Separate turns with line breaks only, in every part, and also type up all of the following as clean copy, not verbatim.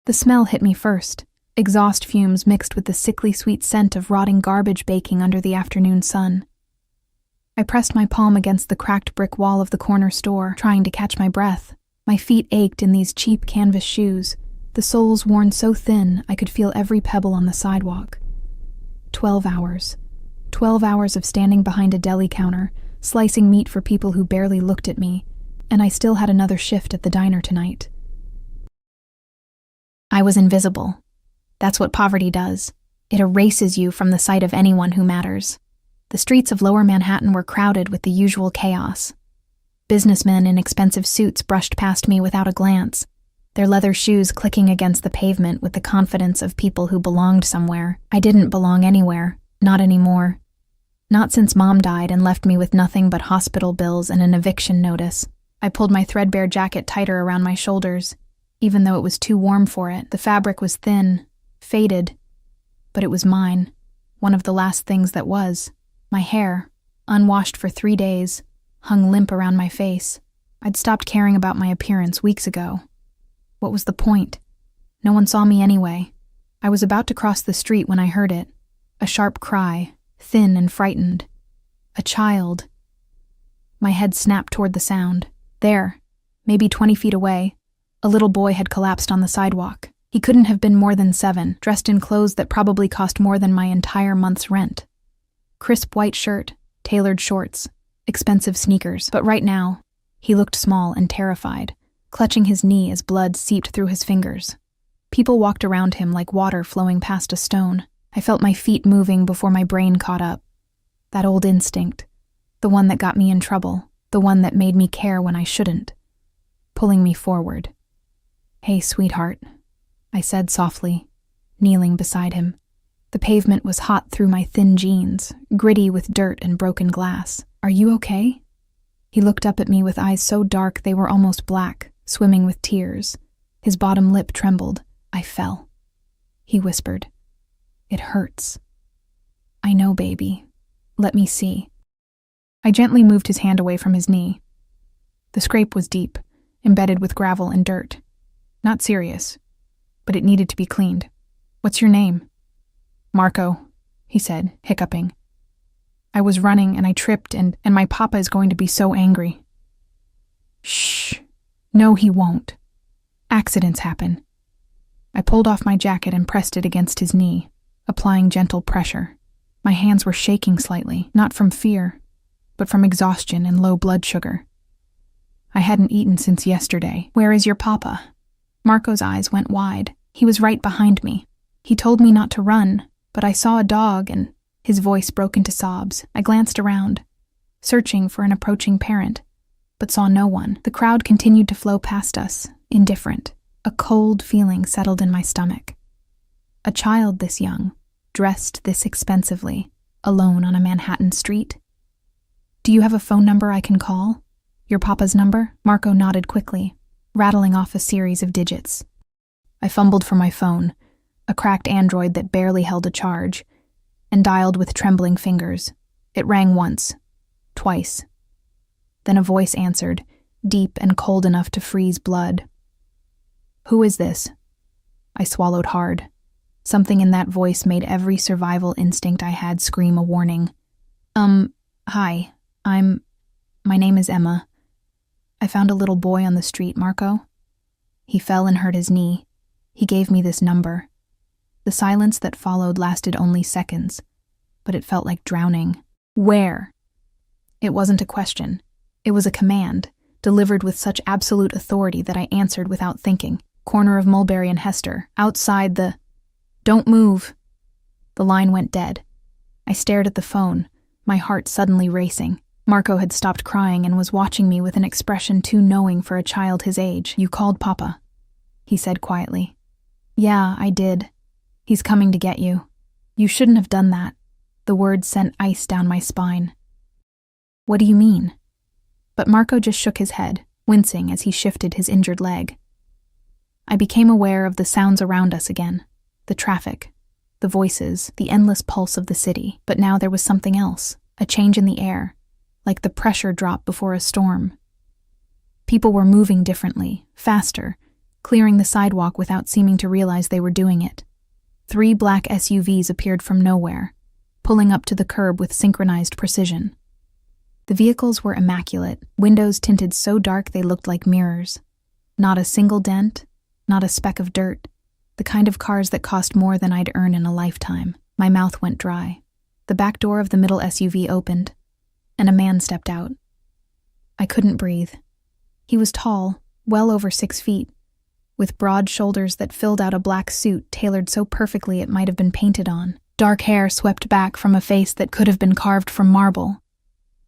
The smell hit me first, exhaust fumes mixed with the sickly sweet scent of rotting garbage baking under the afternoon sun. I pressed my palm against the cracked brick wall of the corner store, trying to catch my breath. My feet ached in these cheap canvas shoes, the soles worn so thin I could feel every pebble on the sidewalk. 12 hours. 12 hours of standing behind a deli counter, slicing meat for people who barely looked at me, and I still had another shift at the diner tonight. I was invisible. That's what poverty does. It erases you from the sight of anyone who matters. The streets of Lower Manhattan were crowded with the usual chaos. Businessmen in expensive suits brushed past me without a glance, their leather shoes clicking against the pavement with the confidence of people who belonged somewhere. I didn't belong anywhere, not anymore. Not since Mom died and left me with nothing but hospital bills and an eviction notice. I pulled my threadbare jacket tighter around my shoulders, even though it was too warm for it. The fabric was thin, faded, but it was mine, one of the last things that was. My hair, unwashed for 3 days, hung limp around my face. I'd stopped caring about my appearance weeks ago. What was the point? No one saw me anyway. I was about to cross the street when I heard it. A sharp cry, thin and frightened. A child. My head snapped toward the sound. There, maybe 20 feet away, a little boy had collapsed on the sidewalk. He couldn't have been more than 7, dressed in clothes that probably cost more than my entire month's rent. Crisp white shirt, tailored shorts, expensive sneakers. But right now, he looked small and terrified, clutching his knee as blood seeped through his fingers. People walked around him like water flowing past a stone. I felt my feet moving before my brain caught up. That old instinct, the one that got me in trouble, the one that made me care when I shouldn't, pulling me forward. "Hey, sweetheart," I said softly, kneeling beside him. The pavement was hot through my thin jeans, gritty with dirt and broken glass. "Are you okay?" He looked up at me with eyes so dark they were almost black, swimming with tears. His bottom lip trembled. I fell. He whispered, "It hurts." "I know, baby. Let me see." I gently moved his hand away from his knee. The scrape was deep, embedded with gravel and dirt. Not serious, but it needed to be cleaned. "What's your name?" "Marco," he said, hiccuping. "I was running and I tripped and my papa is going to be so angry." "Shh. No, he won't. Accidents happen." I pulled off my jacket and pressed it against his knee, applying gentle pressure. My hands were shaking slightly, not from fear, but from exhaustion and low blood sugar. I hadn't eaten since yesterday. "Where is your papa?" Marco's eyes went wide. He was right behind me. He told me not to run, but I saw a dog and his voice broke into sobs. I glanced around, searching for an approaching parent, but saw no one. The crowd continued to flow past us, indifferent. A cold feeling settled in my stomach. A child this young, dressed this expensively, alone on a Manhattan street. "Do you have a phone number I can call? Your papa's number?" Marco nodded quickly, rattling off a series of digits. I fumbled for my phone, a cracked Android that barely held a charge, and dialed with trembling fingers. It rang once, twice. Then a voice answered, deep and cold enough to freeze blood. "Who is this?" I swallowed hard. Something in that voice made every survival instinct I had scream a warning. Hi, my name is Emma. I found a little boy on the street, Marco." He fell and hurt his knee. He gave me this number. The silence that followed lasted only seconds, but it felt like drowning. "Where?" It wasn't a question. It was a command, delivered with such absolute authority that I answered without thinking. "Corner of Mulberry and Hester, outside the—" "Don't move." The line went dead. I stared at the phone, my heart suddenly racing. Marco had stopped crying and was watching me with an expression too knowing for a child his age. "You called Papa," he said quietly. "Yeah, I did. He's coming to get you. You shouldn't have done that." The words sent ice down my spine. "What do you mean?" But Marco just shook his head, wincing as he shifted his injured leg. I became aware of the sounds around us again. The traffic, the voices, the endless pulse of the city. But now there was something else, a change in the air, like the pressure drop before a storm. People were moving differently, faster, clearing the sidewalk without seeming to realize they were doing it. 3 black SUVs appeared from nowhere, pulling up to the curb with synchronized precision. The vehicles were immaculate, windows tinted so dark they looked like mirrors. Not a single dent, not a speck of dirt. The kind of cars that cost more than I'd earn in a lifetime. My mouth went dry. The back door of the middle SUV opened, and a man stepped out. I couldn't breathe. He was tall, well over 6 feet, with broad shoulders that filled out a black suit tailored so perfectly it might have been painted on. Dark hair swept back from a face that could have been carved from marble.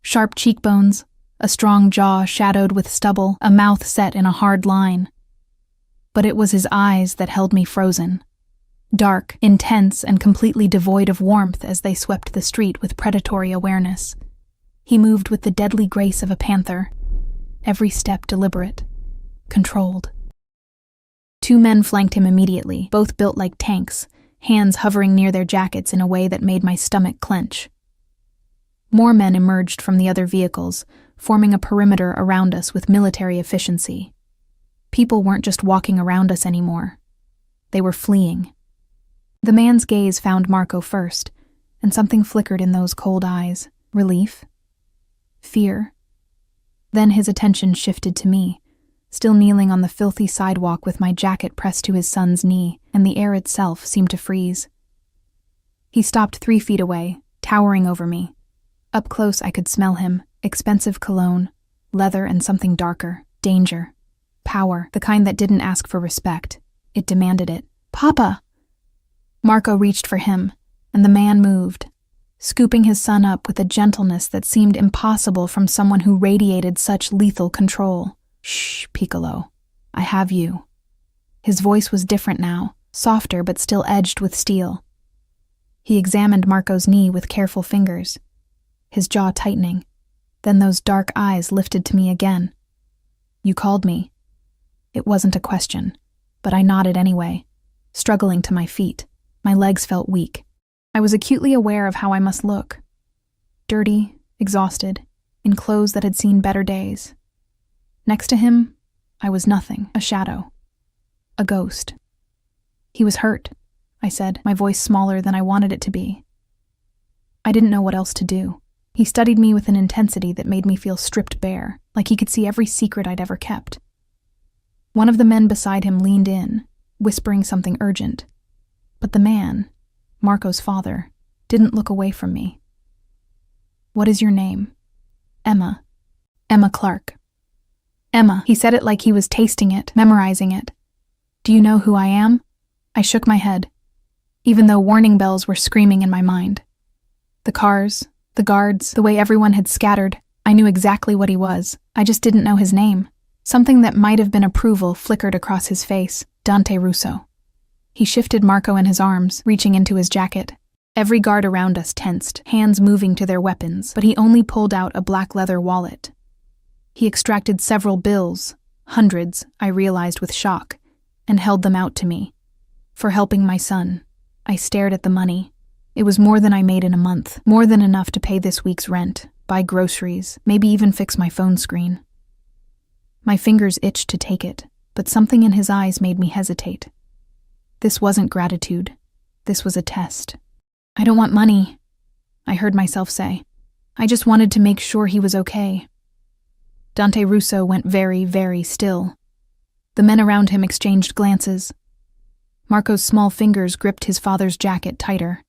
Sharp cheekbones, a strong jaw shadowed with stubble, a mouth set in a hard line. But it was his eyes that held me frozen. Dark, intense, and completely devoid of warmth as they swept the street with predatory awareness. He moved with the deadly grace of a panther, every step deliberate, controlled. 2 men flanked him immediately, both built like tanks, hands hovering near their jackets in a way that made my stomach clench. More men emerged from the other vehicles, forming a perimeter around us with military efficiency. People weren't just walking around us anymore. They were fleeing. The man's gaze found Marco first, and something flickered in those cold eyes. Relief? Fear? Then his attention shifted to me, still kneeling on the filthy sidewalk with my jacket pressed to his son's knee, and the air itself seemed to freeze. He stopped 3 feet away, towering over me. Up close I could smell him, expensive cologne, leather and something darker, danger, power, the kind that didn't ask for respect. It demanded it. "Papa!" Marco reached for him, and the man moved, scooping his son up with a gentleness that seemed impossible from someone who radiated such lethal control. "Shh, Piccolo. I have you." His voice was different now, softer but still edged with steel. He examined Marco's knee with careful fingers, his jaw tightening. Then those dark eyes lifted to me again. "You called me." It wasn't a question, but I nodded anyway, struggling to my feet. My legs felt weak. I was acutely aware of how I must look. Dirty, exhausted, in clothes that had seen better days. Next to him, I was nothing, a shadow, a ghost. "He was hurt," I said, my voice smaller than I wanted it to be. I didn't know what else to do. He studied me with an intensity that made me feel stripped bare, like he could see every secret I'd ever kept. One of the men beside him leaned in, whispering something urgent. But the man, Marco's father, didn't look away from me. "What is your name?" "Emma. Emma Clark." "Emma," he said it like he was tasting it, memorizing it. "Do you know who I am?" I shook my head, even though warning bells were screaming in my mind. The cars, the guards, the way everyone had scattered, I knew exactly what he was. I just didn't know his name. Something that might have been approval flickered across his face. Dante Russo. He shifted Marco in his arms, reaching into his jacket. Every guard around us tensed, hands moving to their weapons, but he only pulled out a black leather wallet. He extracted several bills, hundreds, I realized with shock, and held them out to me. For helping my son. I stared at the money. It was more than I made in a month, more than enough to pay this week's rent, buy groceries, maybe even fix my phone screen. My fingers itched to take it, but something in his eyes made me hesitate. This wasn't gratitude. This was a test. "I don't want money," I heard myself say. "I just wanted to make sure he was okay." Dante Russo went very, very still. The men around him exchanged glances. Marco's small fingers gripped his father's jacket tighter.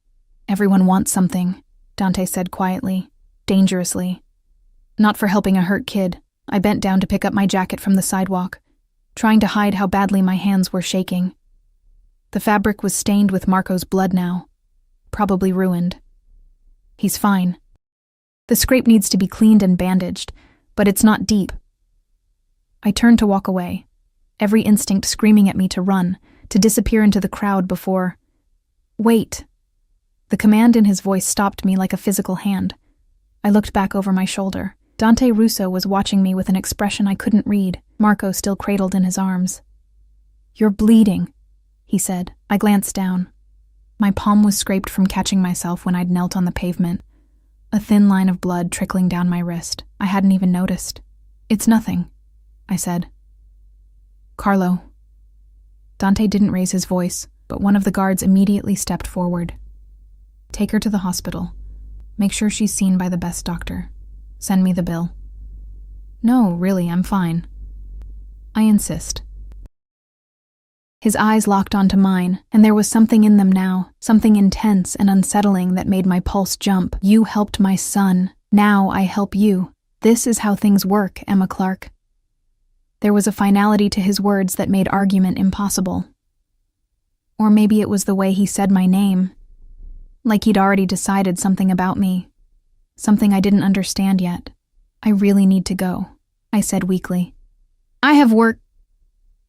"Everyone wants something," Dante said quietly, dangerously. Not for helping a hurt kid. I bent down to pick up my jacket from the sidewalk, trying to hide how badly my hands were shaking. The fabric was stained with Marco's blood now, probably ruined. "He's fine. The scrape needs to be cleaned and bandaged, but it's not deep." I turned to walk away, every instinct screaming at me to run, to disappear into the crowd before... "Wait." The command in his voice stopped me like a physical hand. I looked back over my shoulder. Dante Russo was watching me with an expression I couldn't read, Marco still cradled in his arms. "You're bleeding," he said. I glanced down. My palm was scraped from catching myself when I'd knelt on the pavement. A thin line of blood trickling down my wrist. I hadn't even noticed. "It's nothing," I said. "Carlo," Dante didn't raise his voice, but one of the guards immediately stepped forward. Take her to the hospital. Make sure she's seen by the best doctor. Send me the bill. No, really, I'm fine. I insist. His eyes locked onto mine, and there was something in them now, something intense and unsettling that made my pulse jump. You helped my son. Now I help you. This is how things work, Emma Clark. There was a finality to his words that made argument impossible. Or maybe it was the way he said my name. Like he'd already decided something about me. Something I didn't understand yet. I really need to go, I said weakly. I have work.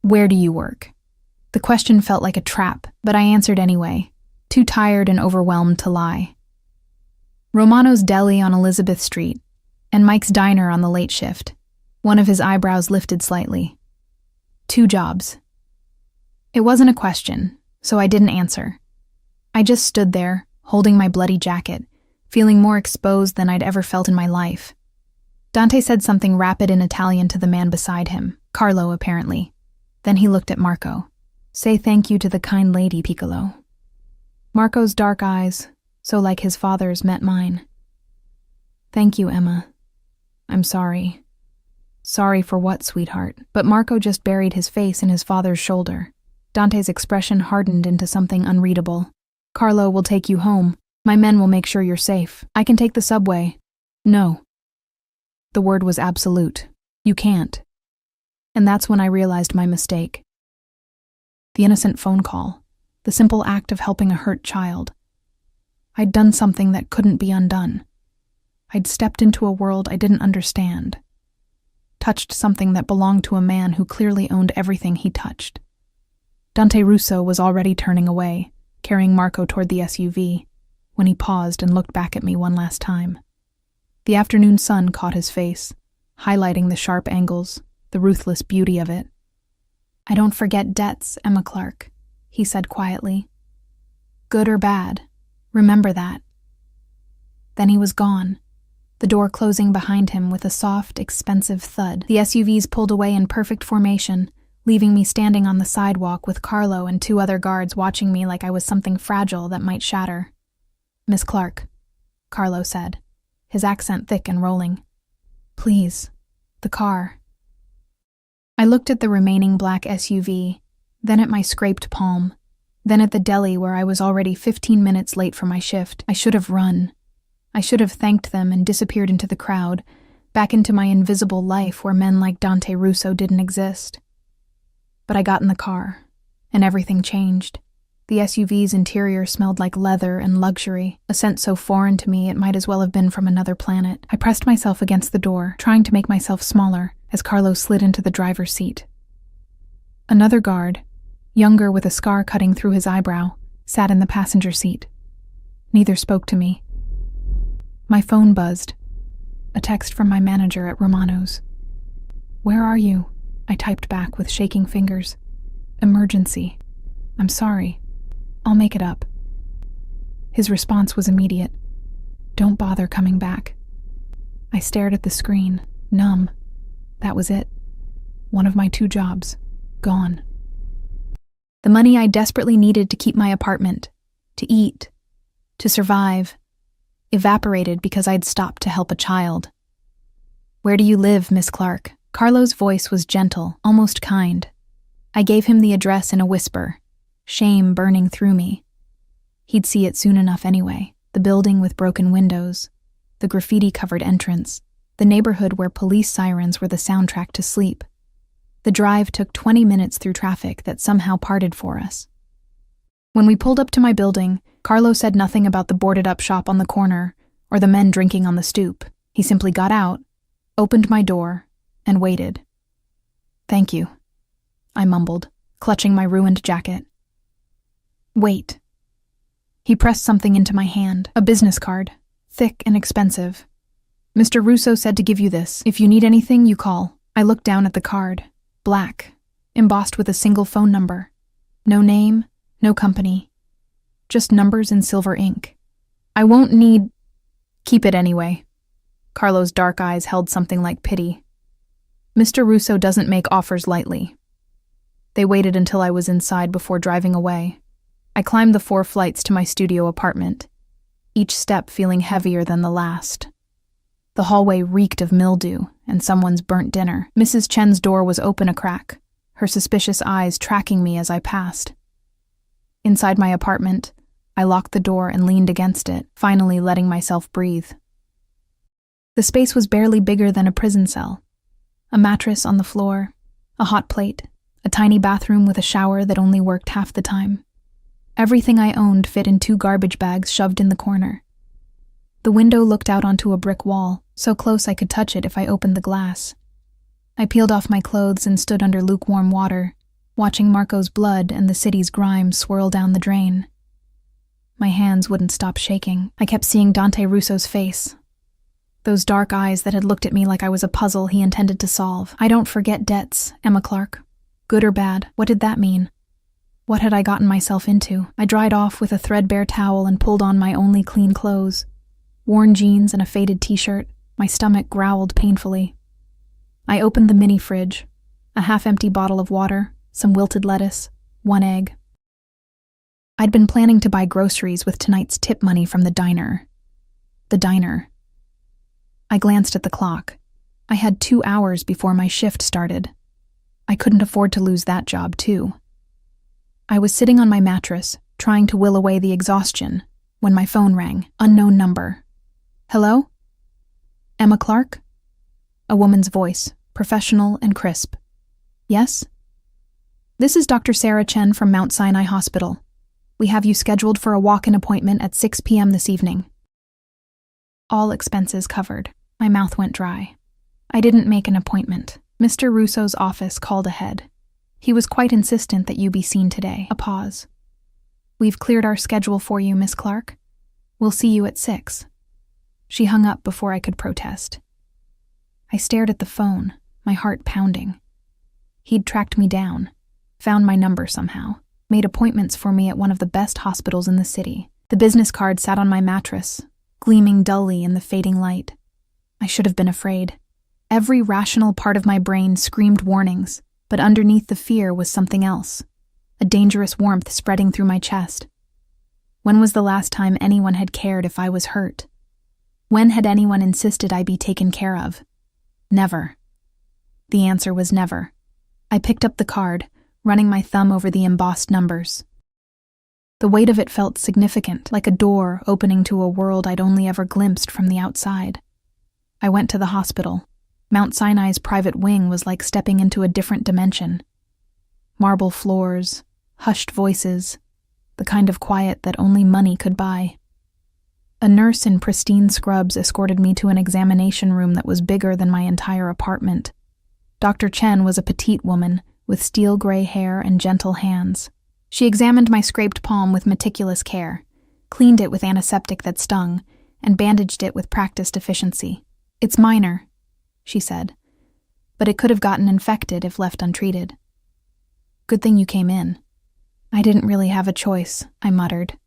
Where do you work? The question felt like a trap, but I answered anyway, too tired and overwhelmed to lie. Romano's Deli on Elizabeth Street, and Mike's Diner on the late shift. One of his eyebrows lifted slightly. 2 jobs. It wasn't a question, so I didn't answer. I just stood there, holding my bloody jacket, feeling more exposed than I'd ever felt in my life. Dante said something rapid in Italian to the man beside him, Carlo apparently. Then he looked at Marco. Say thank you to the kind lady, Piccolo. Marco's dark eyes, so like his father's, met mine. Thank you, Emma. I'm sorry. Sorry for what, sweetheart? But Marco just buried his face in his father's shoulder. Dante's expression hardened into something unreadable. Carlo will take you home. My men will make sure you're safe. I can take the subway. No. The word was absolute. You can't. And that's when I realized my mistake. The innocent phone call, the simple act of helping a hurt child. I'd done something that couldn't be undone. I'd stepped into a world I didn't understand. Touched something that belonged to a man who clearly owned everything he touched. Dante Russo was already turning away, carrying Marco toward the SUV, when he paused and looked back at me one last time. The afternoon sun caught his face, highlighting the sharp angles, the ruthless beauty of it. I don't forget debts, Emma Clark, he said quietly. Good or bad, remember that. Then he was gone, the door closing behind him with a soft, expensive thud. The SUVs pulled away in perfect formation, leaving me standing on the sidewalk with Carlo and 2 other guards watching me like I was something fragile that might shatter. Miss Clark, Carlo said, his accent thick and rolling. Please, the car. I looked at the remaining black SUV, then at my scraped palm, then at the deli where I was already 15 minutes late for my shift. I should have run. I should have thanked them and disappeared into the crowd, back into my invisible life where men like Dante Russo didn't exist. But I got in the car, and everything changed. The SUV's interior smelled like leather and luxury, a scent so foreign to me it might as well have been from another planet. I pressed myself against the door, trying to make myself smaller, as Carlo slid into the driver's seat. Another guard, younger with a scar cutting through his eyebrow, sat in the passenger seat. Neither spoke to me. My phone buzzed. A text from my manager at Romano's. Where are you? I typed back with shaking fingers. Emergency. I'm sorry. I'll make it up. His response was immediate. Don't bother coming back. I stared at the screen, numb. That was it. One of my 2 jobs. Gone. The money I desperately needed to keep my apartment, to eat, to survive, evaporated because I'd stopped to help a child. Where do you live, Miss Clark? Carlo's voice was gentle, almost kind. I gave him the address in a whisper, shame burning through me. He'd see it soon enough anyway. The building with broken windows, the graffiti-covered entrance, the neighborhood where police sirens were the soundtrack to sleep. The drive took 20 minutes through traffic that somehow parted for us. When we pulled up to my building, Carlo said nothing about the boarded-up shop on the corner or the men drinking on the stoop. He simply got out, opened my door, and waited. Thank you, I mumbled, clutching my ruined jacket. Wait. He pressed something into my hand, a business card, thick and expensive. Mr. Russo said to give you this. If you need anything, you call. I looked down at the card. Black, embossed with a single phone number. No name, no company. Just numbers in silver ink. I won't need... Keep it anyway. Carlo's dark eyes held something like pity. Mr. Russo doesn't make offers lightly. They waited until I was inside before driving away. I climbed the 4 flights to my studio apartment, each step feeling heavier than the last. The hallway reeked of mildew and someone's burnt dinner. Mrs. Chen's door was open a crack, her suspicious eyes tracking me as I passed. Inside my apartment, I locked the door and leaned against it, finally letting myself breathe. The space was barely bigger than a prison cell. A mattress on the floor, a hot plate, a tiny bathroom with a shower that only worked half the time. Everything I owned fit in 2 garbage bags shoved in the corner. The window looked out onto a brick wall, so close I could touch it if I opened the glass. I peeled off my clothes and stood under lukewarm water, watching Marco's blood and the city's grime swirl down the drain. My hands wouldn't stop shaking. I kept seeing Dante Russo's face. Those dark eyes that had looked at me like I was a puzzle he intended to solve. I don't forget debts, Emma Clark. Good or bad, what did that mean? What had I gotten myself into? I dried off with a threadbare towel and pulled on my only clean clothes. Worn jeans and a faded t-shirt, my stomach growled painfully. I opened the mini fridge, a half-empty bottle of water, some wilted lettuce, 1 egg. I'd been planning to buy groceries with tonight's tip money from the diner. The diner. I glanced at the clock. I had 2 hours before my shift started. I couldn't afford to lose that job, too. I was sitting on my mattress, trying to will away the exhaustion, when my phone rang. Unknown number. Hello? Emma Clark? A woman's voice, professional and crisp. Yes? This is Dr. Sarah Chen from Mount Sinai Hospital. We have you scheduled for a walk-in appointment at 6 p.m. this evening. All expenses covered. My mouth went dry. I didn't make an appointment. Mr. Russo's office called ahead. He was quite insistent that you be seen today. A pause. We've cleared our schedule for you, Miss Clark. We'll see you at 6. She hung up before I could protest. I stared at the phone, my heart pounding. He'd tracked me down, found my number somehow, made appointments for me at one of the best hospitals in the city. The business card sat on my mattress, gleaming dully in the fading light. I should have been afraid. Every rational part of my brain screamed warnings, but underneath the fear was something else, a dangerous warmth spreading through my chest. When was the last time anyone had cared if I was hurt? When had anyone insisted I be taken care of? Never. The answer was never. I picked up the card, running my thumb over the embossed numbers. The weight of it felt significant, like a door opening to a world I'd only ever glimpsed from the outside. I went to the hospital. Mount Sinai's private wing was like stepping into a different dimension. Marble floors, hushed voices, the kind of quiet that only money could buy. A nurse in pristine scrubs escorted me to an examination room that was bigger than my entire apartment. Dr. Chen was a petite woman with steel gray hair and gentle hands. She examined my scraped palm with meticulous care, cleaned it with antiseptic that stung, and bandaged it with practiced efficiency. It's minor, she said, but it could have gotten infected if left untreated. Good thing you came in. I didn't really have a choice, I muttered.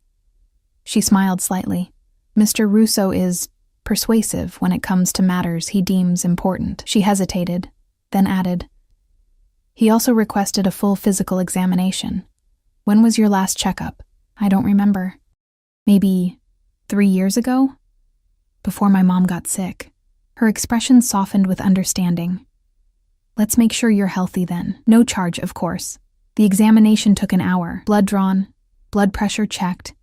She smiled slightly. Mr. Russo is persuasive when it comes to matters he deems important. She hesitated, then added, he also requested a full physical examination. When was your last checkup? I don't remember. Maybe 3 years ago? Before my mom got sick. Her expression softened with understanding. Let's make sure you're healthy then. No charge, of course. The examination took an hour. Blood drawn, blood pressure checked,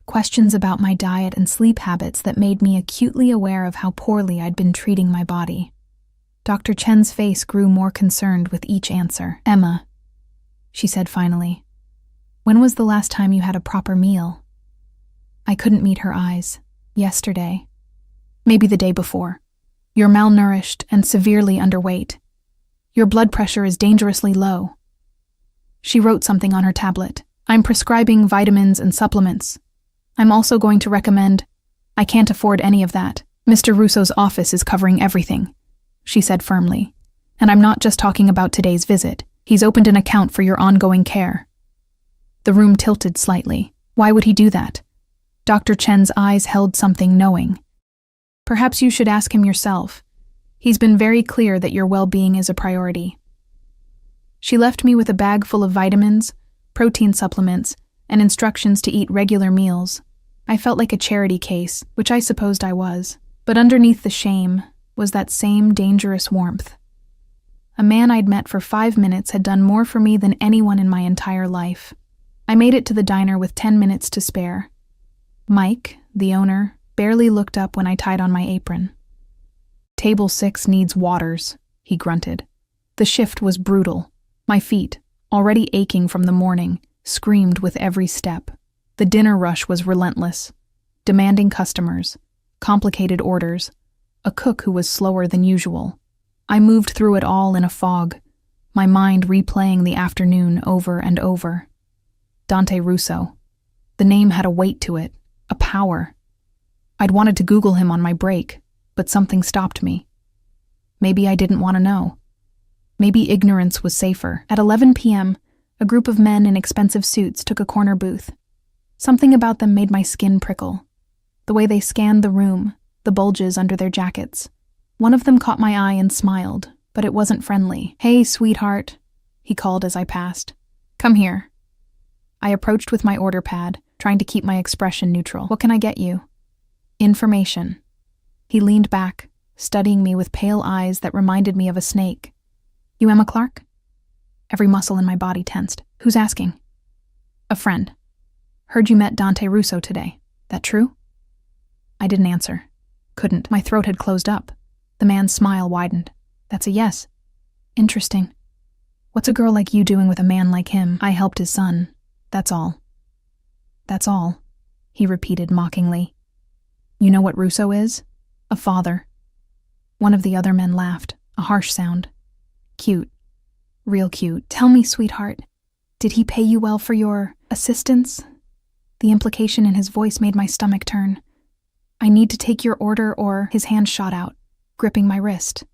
questions about my diet and sleep habits that made me acutely aware of how poorly I'd been treating my body. Dr. Chen's face grew more concerned with each answer. Emma, she said finally, when was the last time you had a proper meal? I couldn't meet her eyes. Yesterday. Maybe the day before. You're malnourished and severely underweight. Your blood pressure is dangerously low. She wrote something on her tablet. I'm prescribing vitamins and supplements. I'm also going to recommend... I can't afford any of that. Mr. Russo's office is covering everything, she said firmly. And I'm not just talking about today's visit. He's opened an account for your ongoing care. The room tilted slightly. Why would he do that? Dr. Chen's eyes held something knowing. Perhaps you should ask him yourself. He's been very clear that your well-being is a priority. She left me with a bag full of vitamins, protein supplements, and instructions to eat regular meals. I felt like a charity case, which I supposed I was. But underneath the shame was that same dangerous warmth. A man I'd met for 5 minutes had done more for me than anyone in my entire life. I made it to the diner with 10 minutes to spare. Mike, the owner, barely looked up when I tied on my apron. "Table 6 needs waters," he grunted. The shift was brutal. My feet, already aching from the morning, screamed with every step. The dinner rush was relentless. Demanding customers, complicated orders, a cook who was slower than usual. I moved through it all in a fog, my mind replaying the afternoon over and over. Dante Russo. The name had a weight to it, a power. I'd wanted to Google him on my break, but something stopped me. Maybe I didn't want to know. Maybe ignorance was safer. At 11 p.m., a group of men in expensive suits took a corner booth. Something about them made my skin prickle. The way they scanned the room, the bulges under their jackets. One of them caught my eye and smiled, but it wasn't friendly. "Hey, sweetheart," he called as I passed. "Come here." I approached with my order pad, trying to keep my expression neutral. "What can I get you?" "Information." He leaned back, studying me with pale eyes that reminded me of a snake. "You Emma Clark?" Every muscle in my body tensed. "Who's asking?" "A friend. Heard you met Dante Russo today. That true?" I didn't answer. Couldn't. My throat had closed up. The man's smile widened. "That's a yes." "Interesting. What's a girl like you doing with a man like him?" "I helped his son. That's all." "That's all," he repeated mockingly. "You know what Russo is?" "A father." One of the other men laughed, a harsh sound. "Cute. Real cute. Tell me, sweetheart, did he pay you well for your assistance?" The implication in his voice made my stomach turn. "I need to take your order," or his hand shot out, gripping my wrist.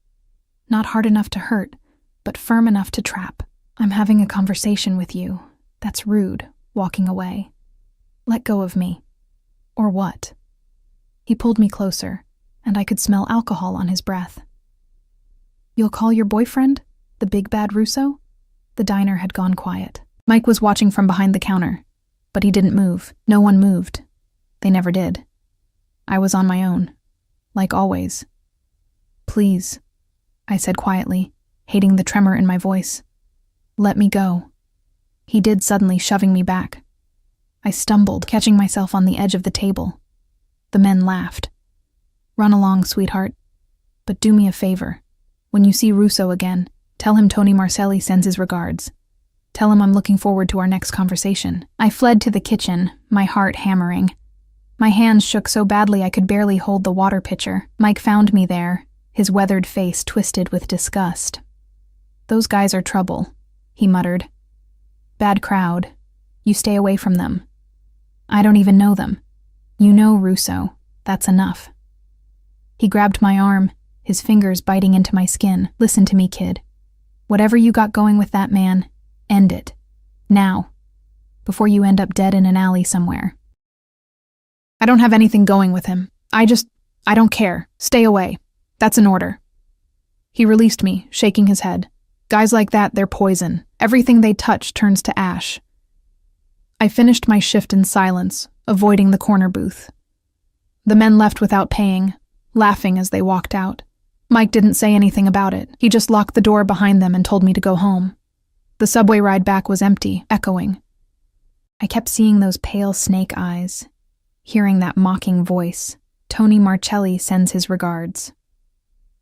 Not hard enough to hurt, but firm enough to trap. "I'm having a conversation with you. That's rude," walking away. "Let go of me." "Or what?" He pulled me closer, and I could smell alcohol on his breath. "You'll call your boyfriend? The big bad Russo?" The diner had gone quiet. Mike was watching from behind the counter, but he didn't move. No one moved. They never did. I was on my own, like always. "Please," I said quietly, hating the tremor in my voice. "Let me go." He did, suddenly shoving me back. I stumbled, catching myself on the edge of the table. The men laughed. "Run along, sweetheart. But do me a favor. When you see Russo again, tell him Tony Marcelli sends his regards. Tell him I'm looking forward to our next conversation." I fled to the kitchen, my heart hammering. My hands shook so badly I could barely hold the water pitcher. Mike found me there, his weathered face twisted with disgust. "Those guys are trouble," he muttered. "Bad crowd. You stay away from them." "I don't even know them." "You know Russo. That's enough." He grabbed my arm, his fingers biting into my skin. "Listen to me, kid. Whatever you got going with that man, end it. Now. Before you end up dead in an alley somewhere." "I don't have anything going with him. I don't care. Stay away. That's an order." He released me, shaking his head. "Guys like that, they're poison. Everything they touch turns to ash." I finished my shift in silence, avoiding the corner booth. The men left without paying, laughing as they walked out. Mike didn't say anything about it. He just locked the door behind them and told me to go home. The subway ride back was empty, echoing. I kept seeing those pale snake eyes, hearing that mocking voice. "Tony Marcelli sends his regards."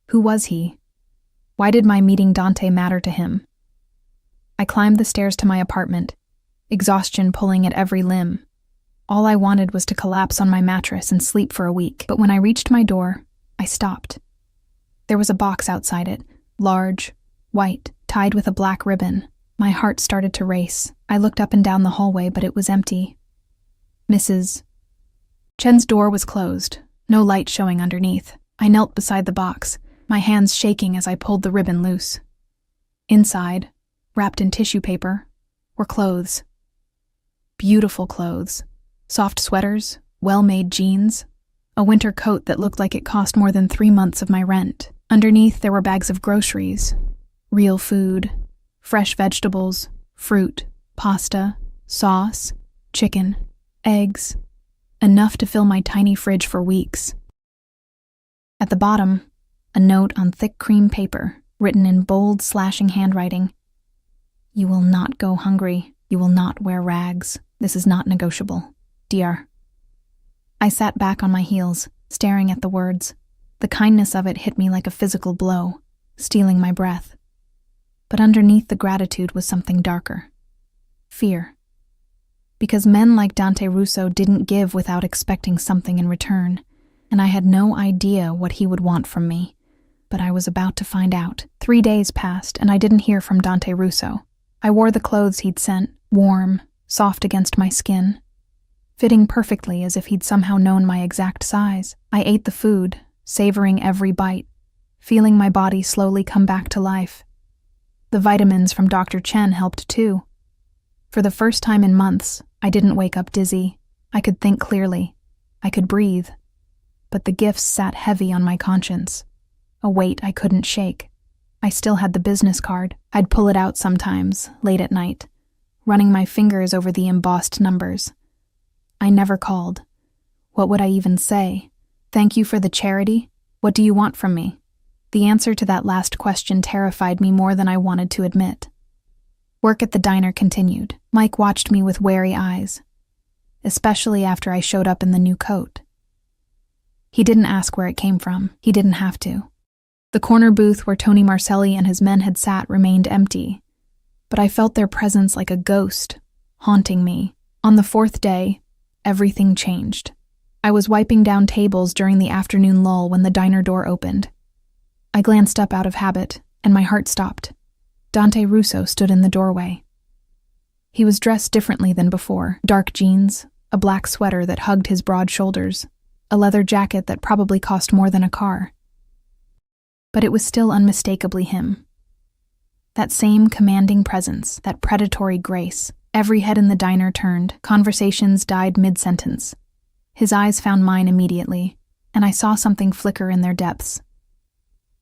Who was he? Why did my meeting Dante matter to him? I climbed the stairs to my apartment, exhaustion pulling at every limb. All I wanted was to collapse on my mattress and sleep for a week. But when I reached my door, I stopped. There was a box outside it, large, white, tied with a black ribbon. My heart started to race. I looked up and down the hallway, but it was empty. Mrs. Chen's door was closed, no light showing underneath. I knelt beside the box, my hands shaking as I pulled the ribbon loose. Inside, wrapped in tissue paper, were clothes. Beautiful clothes. Soft sweaters, well-made jeans, a winter coat that looked like it cost more than 3 months of my rent. Underneath, there were bags of groceries, real food, Fresh vegetables, fruit, pasta, sauce, chicken, eggs, enough to fill my tiny fridge for weeks. At the bottom, a note on thick cream paper, written in bold, slashing handwriting. You will not go hungry. You will not wear rags. This is not negotiable. Dear. I sat back on my heels, staring at the words. The kindness of it hit me like a physical blow, stealing my breath. But underneath the gratitude was something darker. Fear. Because men like Dante Russo didn't give without expecting something in return, and I had no idea what he would want from me. But I was about to find out. 3 days passed, and I didn't hear from Dante Russo. I wore the clothes he'd sent, warm, soft against my skin, fitting perfectly as if he'd somehow known my exact size. I ate the food, savoring every bite, feeling my body slowly come back to life. The vitamins from Dr. Chen helped too. For the first time in months, I didn't wake up dizzy. I could think clearly. I could breathe. But the gifts sat heavy on my conscience, a weight I couldn't shake. I still had the business card. I'd pull it out sometimes, late at night, running my fingers over the embossed numbers. I never called. What would I even say? Thank you for the charity? What do you want from me? The answer to that last question terrified me more than I wanted to admit. Work at the diner continued. Mike watched me with wary eyes, especially after I showed up in the new coat. He didn't ask where it came from. He didn't have to. The corner booth where Tony Marcelli and his men had sat remained empty, but I felt their presence like a ghost, haunting me. On the 4th day, everything changed. I was wiping down tables during the afternoon lull when the diner door opened. I glanced up out of habit, and my heart stopped. Dante Russo stood in the doorway. He was dressed differently than before. Dark jeans, a black sweater that hugged his broad shoulders, a leather jacket that probably cost more than a car. But it was still unmistakably him. That same commanding presence, that predatory grace. Every head in the diner turned. Conversations died mid-sentence. His eyes found mine immediately, and I saw something flicker in their depths.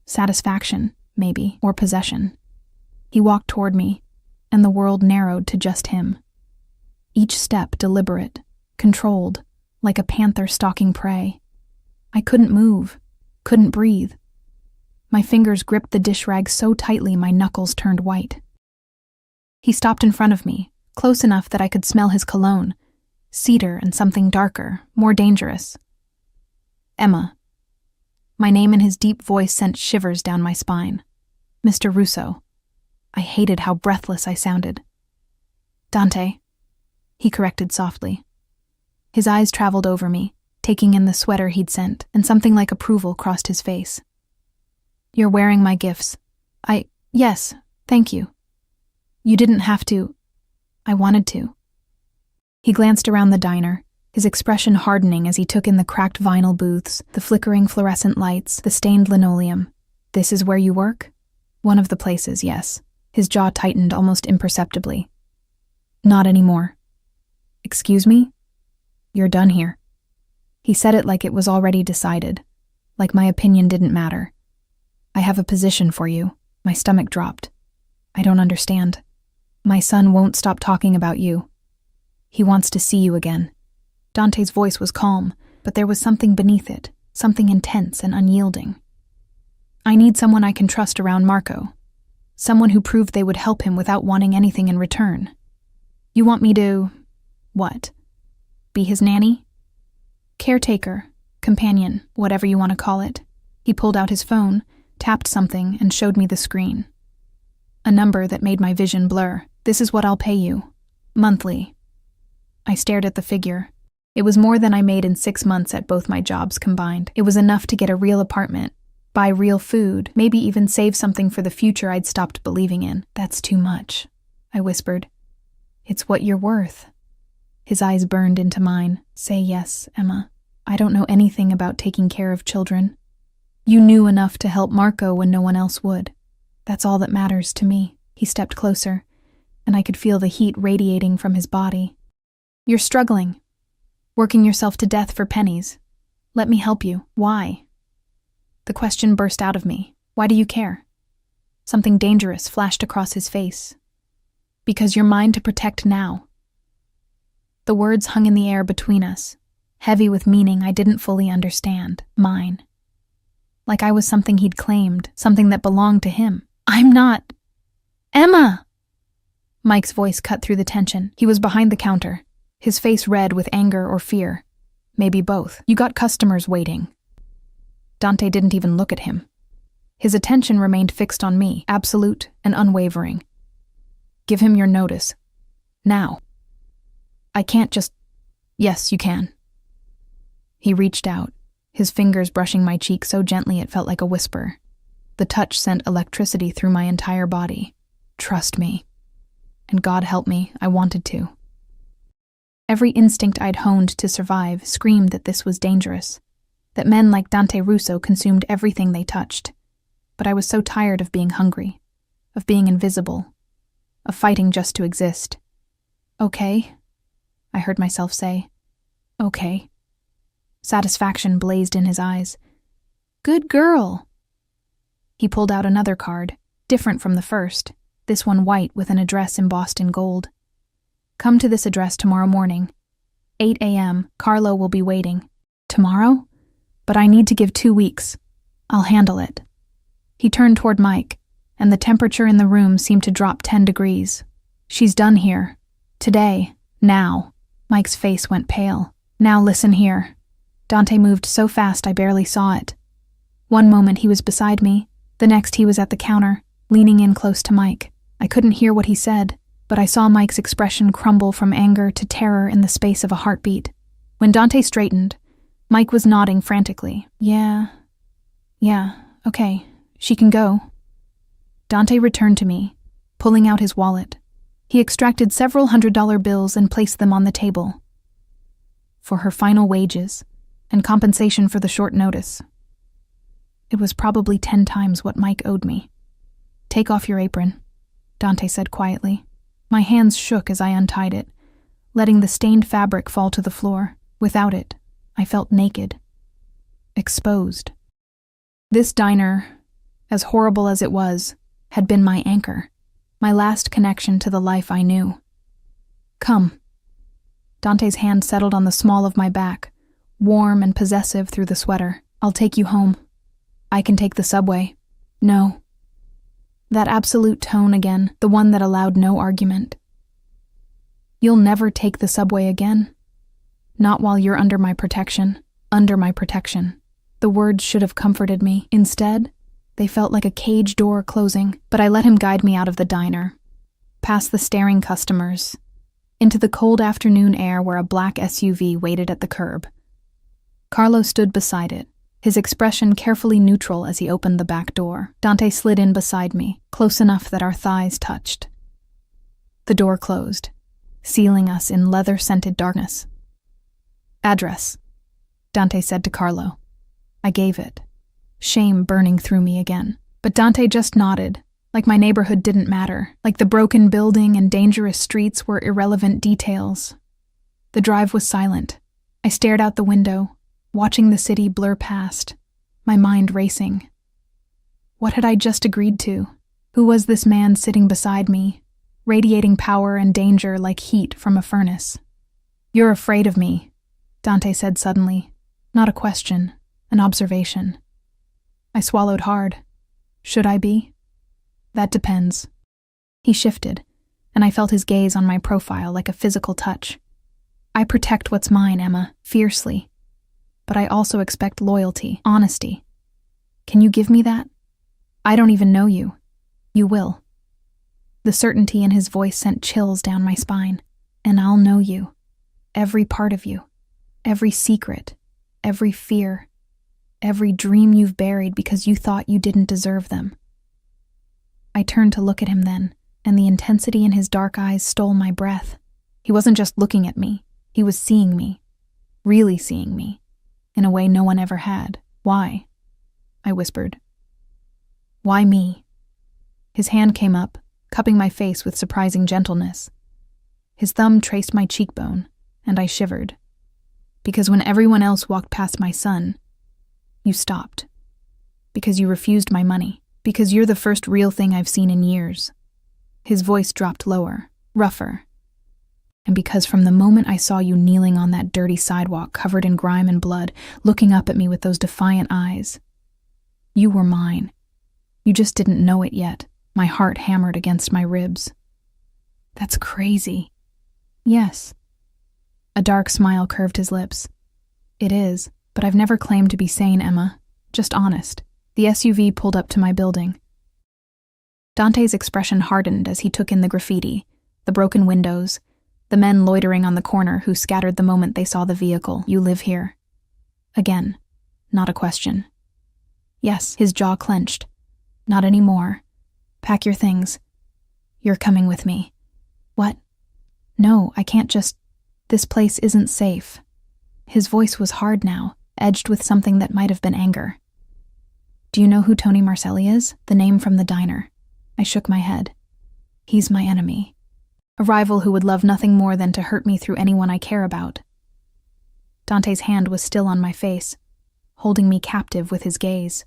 Satisfaction, maybe, or possession. He walked toward me, and the world narrowed to just him. Each step deliberate, controlled, like a panther stalking prey. I couldn't move, couldn't breathe. My fingers gripped the dish rag so tightly my knuckles turned white. He stopped in front of me, close enough that I could smell his cologne, cedar and something darker, more dangerous. Emma. My name in his deep voice sent shivers down my spine. Mr. Russo. I hated how breathless I sounded. Dante, he corrected softly. His eyes traveled over me, taking in the sweater he'd sent, and something like approval crossed his face. You're wearing my gifts. Yes, thank you. You didn't have to. I wanted to. He glanced around the diner, his expression hardening as he took in the cracked vinyl booths, the flickering fluorescent lights, the stained linoleum. This is where you work? One of the places, yes. His jaw tightened almost imperceptibly. Not anymore. Excuse me? You're done here. He said it like it was already decided, like my opinion didn't matter. I have a position for you. My stomach dropped. I don't understand. My son won't stop talking about you. He wants to see you again. Dante's voice was calm, but there was something beneath it, something intense and unyielding. I need someone I can trust around Marco. Someone who proved they would help him without wanting anything in return. You want me to... what? Be his nanny? Caretaker, companion, whatever you want to call it. He pulled out his phone, tapped something, and showed me the screen. A number that made my vision blur. This is what I'll pay you. Monthly. I stared at the figure. It was more than I made in 6 months at both my jobs combined. It was enough to get a real apartment, buy real food, maybe even save something for the future I'd stopped believing in. That's too much, I whispered. It's what you're worth. His eyes burned into mine. Say yes, Emma. I don't know anything about taking care of children. You knew enough to help Marco when no one else would. That's all that matters to me. He stepped closer, and I could feel the heat radiating from his body. You're struggling, working yourself to death for pennies. Let me help you. Why? The question burst out of me. Why do you care? Something dangerous flashed across his face. Because you're mine to protect now. The words hung in the air between us, heavy with meaning I didn't fully understand. Mine. Like I was something he'd claimed, something that belonged to him. I'm not... Emma! Mike's voice cut through the tension. He was behind the counter, his face red with anger or fear. Maybe both. You got customers waiting. Dante didn't even look at him. His attention remained fixed on me, absolute and unwavering. Give him your notice. Now. I can't just... Yes, you can. He reached out, his fingers brushing my cheek so gently it felt like a whisper. The touch sent electricity through my entire body. Trust me. And God help me, I wanted to. Every instinct I'd honed to survive screamed that this was dangerous, that men like Dante Russo consumed everything they touched. But I was so tired of being hungry, of being invisible, of fighting just to exist. Okay, I heard myself say. Okay. Satisfaction blazed in his eyes. Good girl. He pulled out another card, different from the first, this one white with an address embossed in gold. Come to this address tomorrow morning. 8 a.m., Carlo will be waiting. Tomorrow? But I need to give 2 weeks. I'll handle it. He turned toward Mike, and the temperature in the room seemed to drop 10 degrees. She's done here. Today. Now. Mike's face went pale. Now listen here. Dante moved so fast I barely saw it. One moment he was beside me, the next he was at the counter, leaning in close to Mike. I couldn't hear what he said, but I saw Mike's expression crumble from anger to terror in the space of a heartbeat. When Dante straightened, Mike was nodding frantically. Yeah, okay, she can go. Dante returned to me, pulling out his wallet. He extracted several $100 bills and placed them on the table. For her final wages, and compensation for the short notice. It was probably 10 times what Mike owed me. Take off your apron, Dante said quietly. My hands shook as I untied it, letting the stained fabric fall to the floor. Without it, I felt naked. Exposed. This diner, as horrible as it was, had been my anchor, my last connection to the life I knew. Come. Dante's hand settled on the small of my back, warm and possessive through the sweater. I'll take you home. I can take the subway. No. That absolute tone again, the one that allowed no argument. You'll never take the subway again. Not while you're under my protection. Under my protection. The words should have comforted me. Instead, they felt like a cage door closing, but I let him guide me out of the diner, past the staring customers, into the cold afternoon air where a black SUV waited at the curb. Carlo stood beside it, his expression carefully neutral as he opened the back door. Dante slid in beside me, close enough that our thighs touched. The door closed, sealing us in leather-scented darkness. Address, Dante said to Carlo. I gave it, shame burning through me again. But Dante just nodded, like my neighborhood didn't matter, like the broken building and dangerous streets were irrelevant details. The drive was silent. I stared out the window, watching the city blur past, my mind racing. What had I just agreed to? Who was this man sitting beside me, radiating power and danger like heat from a furnace? You're afraid of me, Dante said suddenly. Not a question, an observation. I swallowed hard. Should I be? That depends. He shifted, and I felt his gaze on my profile like a physical touch. I protect what's mine, Emma, fiercely. But I also expect loyalty, honesty. Can you give me that? I don't even know you. You will. The certainty in his voice sent chills down my spine. And I'll know you. Every part of you. Every secret. Every fear. Every dream you've buried because you thought you didn't deserve them. I turned to look at him then, and the intensity in his dark eyes stole my breath. He wasn't just looking at me. He was seeing me. Really seeing me. In a way no one ever had. Why? I whispered. Why me? His hand came up, cupping my face with surprising gentleness. His thumb traced my cheekbone, and I shivered. Because when everyone else walked past my son, you stopped. Because you refused my money. Because you're the first real thing I've seen in years." His voice dropped lower, rougher. "And because from the moment I saw you kneeling on that dirty sidewalk covered in grime and blood, looking up at me with those defiant eyes, you were mine. You just didn't know it yet." My heart hammered against my ribs. "That's crazy." "Yes." A dark smile curved his lips. "It is, but I've never claimed to be sane, Emma. Just honest." The SUV pulled up to my building. Dante's expression hardened as he took in the graffiti, the broken windows, the men loitering on the corner who scattered the moment they saw the vehicle. "You live here?" Again, not a question. "Yes." His jaw clenched. "Not anymore. Pack your things. You're coming with me." "What?" "No, I can't just... This place isn't safe." His voice was hard now, edged with something that might have been anger. "Do you know who Tony Marcelli is? The name from the diner." I shook my head. "He's my enemy. A rival who would love nothing more than to hurt me through anyone I care about." Dante's hand was still on my face, holding me captive with his gaze.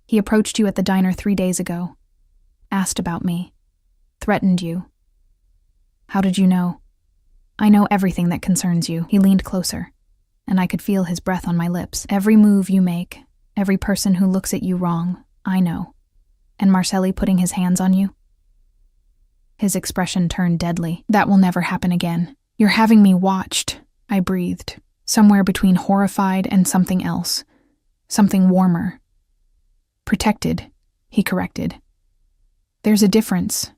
"He approached you at the diner 3 days ago. Asked about me. Threatened you." "How did you know?" "I know everything that concerns you." He leaned closer, and I could feel his breath on my lips. "Every move you make, every person who looks at you wrong, I know. And Marcelli putting his hands on you?" His expression turned deadly. "That will never happen again. You're having me watched," I breathed, somewhere between horrified and something else. Something warmer. "Protected," he corrected. "There's a difference.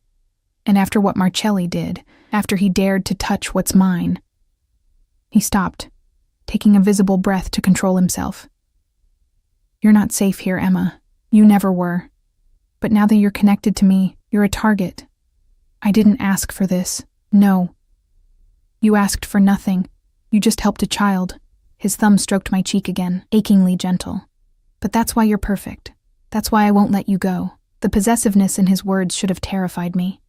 And after what Marcelli did, after he dared to touch what's mine..." He stopped, taking a visible breath to control himself. "You're not safe here, Emma. You never were. But now that you're connected to me, you're a target. I didn't ask for this. No. You asked for nothing. You just helped a child." His thumb stroked my cheek again, achingly gentle. "But that's why you're perfect. That's why I won't let you go." The possessiveness in his words should have terrified me.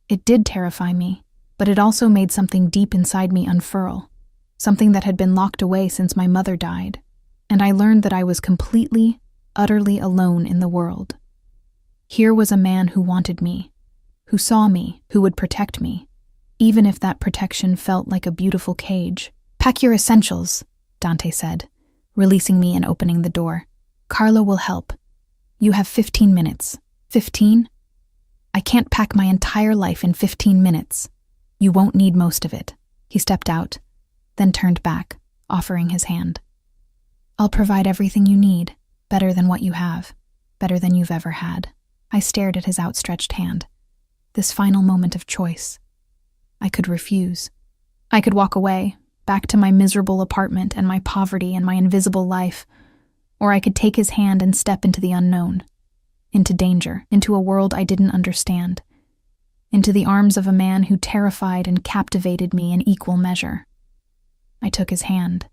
It did terrify me, but it also made something deep inside me unfurl, something that had been locked away since my mother died, and I learned that I was completely, utterly alone in the world. Here was a man who wanted me, who saw me, who would protect me, even if that protection felt like a beautiful cage. "Pack your essentials," Dante said, releasing me and opening the door. "Carlo will help. You have 15 minutes. 15? I can't pack my entire life in 15 minutes. You won't need most of it." He stepped out, then turned back, offering his hand. "I'll provide everything you need, better than what you have, better than you've ever had." I stared at his outstretched hand. This final moment of choice. I could refuse. I could walk away, back to my miserable apartment and my poverty and my invisible life, or I could take his hand and step into the unknown. Into danger, into a world I didn't understand, into the arms of a man who terrified and captivated me in equal measure. I took his hand.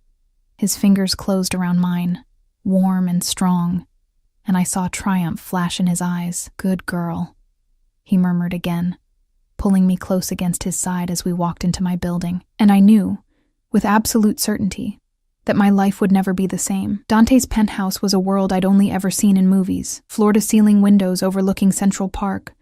His fingers closed around mine, warm and strong, and I saw triumph flash in his eyes. "Good girl," he murmured again, pulling me close against his side as we walked into my building. And I knew, with absolute certainty, that my life would never be the same. Dante's penthouse was a world I'd only ever seen in movies, floor-to-ceiling windows overlooking Central Park,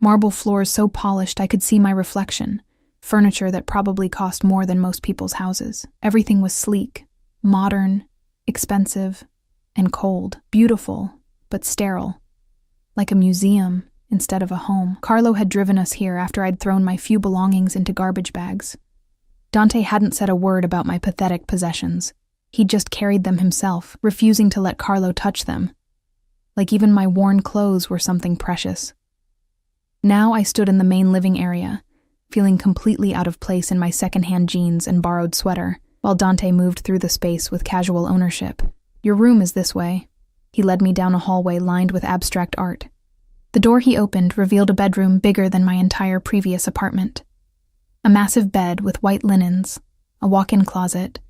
marble floors so polished I could see my reflection, furniture that probably cost more than most people's houses. Everything was sleek, modern, expensive, and cold, beautiful, but sterile, like a museum instead of a home. Carlo had driven us here after I'd thrown my few belongings into garbage bags. Dante hadn't said a word about my pathetic possessions. He'd just carried them himself, refusing to let Carlo touch them. Like even my worn clothes were something precious. Now I stood in the main living area, feeling completely out of place in my secondhand jeans and borrowed sweater, while Dante moved through the space with casual ownership. "Your room is this way." He led me down a hallway lined with abstract art. The door he opened revealed a bedroom bigger than my entire previous apartment. A massive bed with white linens, a walk-in closet,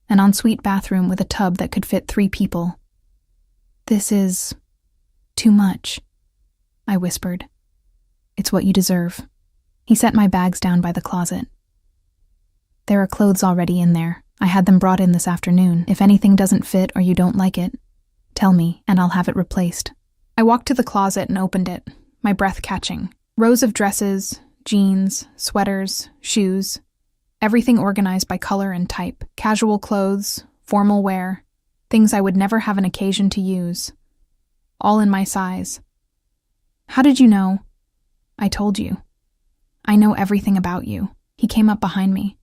an ensuite bathroom with a tub that could fit 3 people. "This is... too much," I whispered. "It's what you deserve." He set my bags down by the closet. "There are clothes already in there. I had them brought in this afternoon. If anything doesn't fit or you don't like it, tell me and I'll have it replaced." I walked to the closet and opened it, my breath catching. Rows of dresses, jeans, sweaters, shoes, everything organized by color and type. Casual clothes, formal wear, things I would never have an occasion to use. All in my size. How did you know? I told you. I know everything about you. He came up behind me,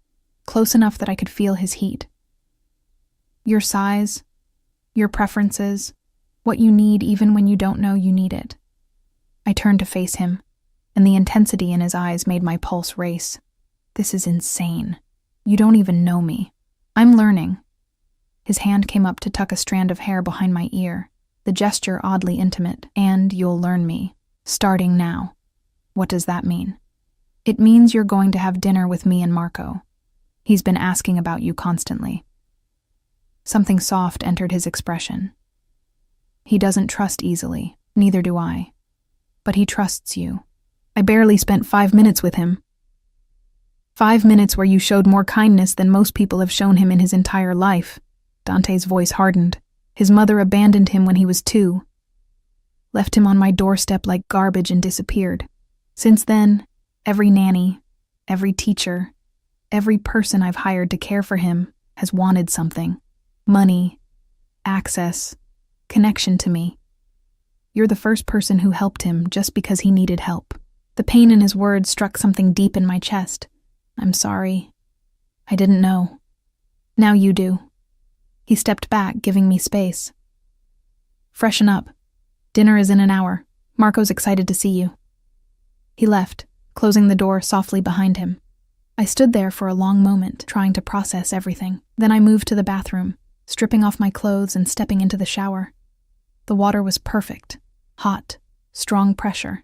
close enough that I could feel his heat. Your size, your preferences, what you need even when you don't know you need it. I turned to face him, and the intensity in his eyes made my pulse race. This is insane. You don't even know me. I'm learning. His hand came up to tuck a strand of hair behind my ear, the gesture oddly intimate. And you'll learn me, starting now. What does that mean? It means you're going to have dinner with me and Marco. He's been asking about you constantly. Something soft entered his expression. He doesn't trust easily, neither do I. But he trusts you. I barely spent 5 minutes with him. 5 minutes where you showed more kindness than most people have shown him in his entire life. Dante's voice hardened. His mother abandoned him when he was 2. Left him on my doorstep like garbage and disappeared. Since then, every nanny, every teacher, every person I've hired to care for him has wanted something. Money, access, connection to me. You're the first person who helped him just because he needed help. The pain in his words struck something deep in my chest. I'm sorry. I didn't know. Now you do. He stepped back, giving me space. Freshen up. Dinner is in an hour. Marco's excited to see you. He left, closing the door softly behind him. I stood there for a long moment, trying to process everything. Then I moved to the bathroom, stripping off my clothes and stepping into the shower. The water was perfect, hot, strong pressure.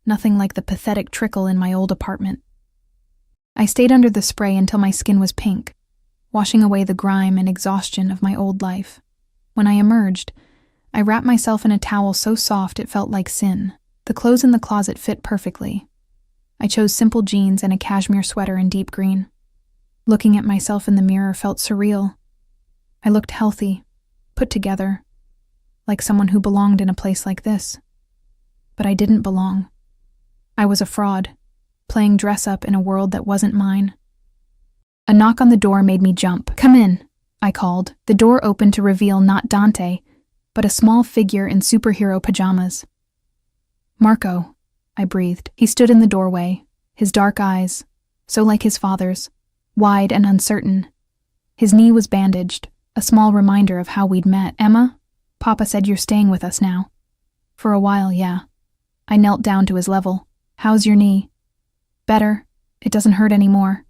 Nothing like the pathetic trickle in my old apartment. I stayed under the spray until my skin was pink, washing away the grime and exhaustion of my old life. When I emerged, I wrapped myself in a towel so soft it felt like sin. The clothes in the closet fit perfectly. I chose simple jeans and a cashmere sweater in deep green. Looking at myself in the mirror felt surreal. I looked healthy, put together, like someone who belonged in a place like this. But I didn't belong. I was a fraud, playing dress-up in a world that wasn't mine. A knock on the door made me jump. "Come in," I called. The door opened to reveal not Dante, but a small figure in superhero pajamas. "Marco," I breathed. He stood in the doorway, his dark eyes, so like his father's, wide and uncertain. His knee was bandaged, a small reminder of how we'd met. "Emma, Papa said you're staying with us now." "For a while, yeah." I knelt down to his level. "How's your knee?" "Better. It doesn't hurt anymore."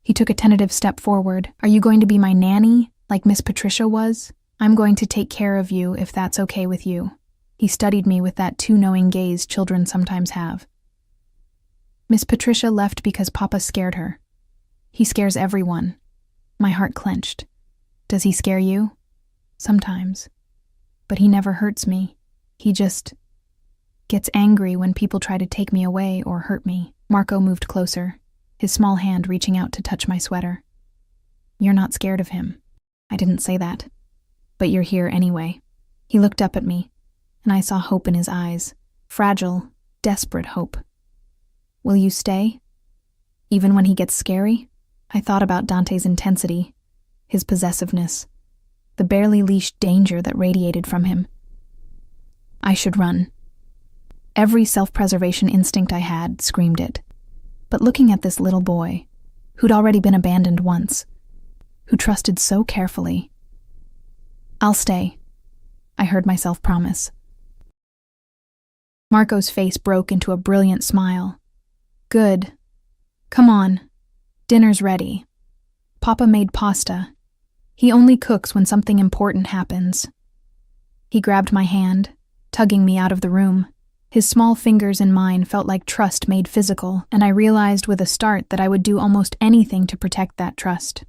He took a tentative step forward. "Are you going to be my nanny, like Miss Patricia was? I'm going to take care of you if that's okay with you." He studied me with that too-knowing gaze children sometimes have. "Miss Patricia left because Papa scared her. He scares everyone." My heart clenched. "Does he scare you?" "Sometimes. But he never hurts me. He just gets angry when people try to take me away or hurt me." Marco moved closer, his small hand reaching out to touch my sweater. "You're not scared of him." "I didn't say that. But you're here anyway." He looked up at me, and I saw hope in his eyes. Fragile, desperate hope. "Will you stay? Even when he gets scary?" I thought about Dante's intensity, his possessiveness, the barely leashed danger that radiated from him. I should run. Every self-preservation instinct I had screamed it. But looking at this little boy, who'd already been abandoned once, who trusted so carefully, "I'll stay," I heard myself promise. Marco's face broke into a brilliant smile. "Good. Come on. Dinner's ready. Papa made pasta. He only cooks when something important happens." He grabbed my hand, tugging me out of the room. His small fingers in mine felt like trust made physical, and I realized with a start that I would do almost anything to protect that trust.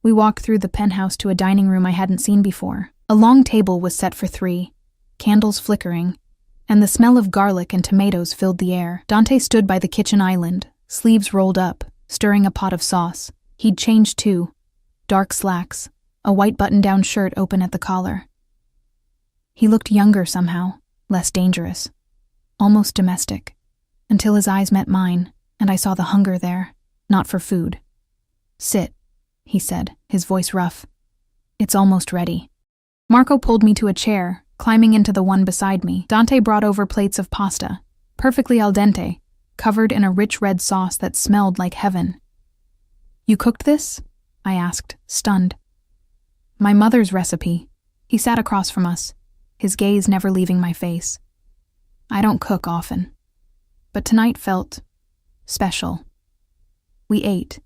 We walked through the penthouse to a dining room I hadn't seen before. A long table was set for 3, candles flickering, and the smell of garlic and tomatoes filled the air. Dante stood by the kitchen island, sleeves rolled up, stirring a pot of sauce. He'd changed too. Dark slacks, a white button-down shirt open at the collar. He looked younger somehow, less dangerous, almost domestic, until his eyes met mine, and I saw the hunger there, not for food. "Sit," he said, his voice rough. "It's almost ready." Marco pulled me to a chair, climbing into the one beside me. Dante brought over plates of pasta, perfectly al dente, covered in a rich red sauce that smelled like heaven. "You cooked this?" I asked, stunned. "My mother's recipe." He sat across from us, his gaze never leaving my face. "I don't cook often, but tonight felt special." We ate,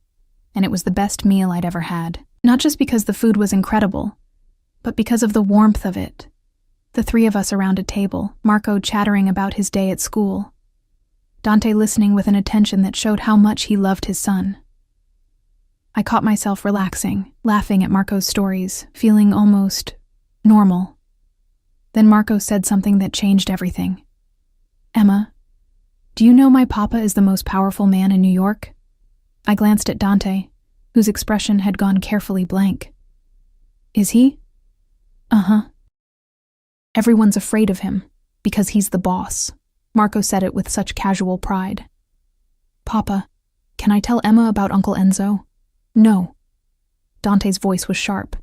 and it was the best meal I'd ever had. Not just because the food was incredible, but because of the warmth of it. The three of us around a table, Marco chattering about his day at school, Dante listening with an attention that showed how much he loved his son. I caught myself relaxing, laughing at Marco's stories, feeling almost normal. Then Marco said something that changed everything. "Emma, do you know my papa is the most powerful man in New York?" I glanced at Dante, whose expression had gone carefully blank. "Is he?" "Uh-huh." "Everyone's afraid of him, because he's the boss." Marco said it with such casual pride. "Papa, can I tell Emma about Uncle Enzo?" "No." Dante's voice was sharp.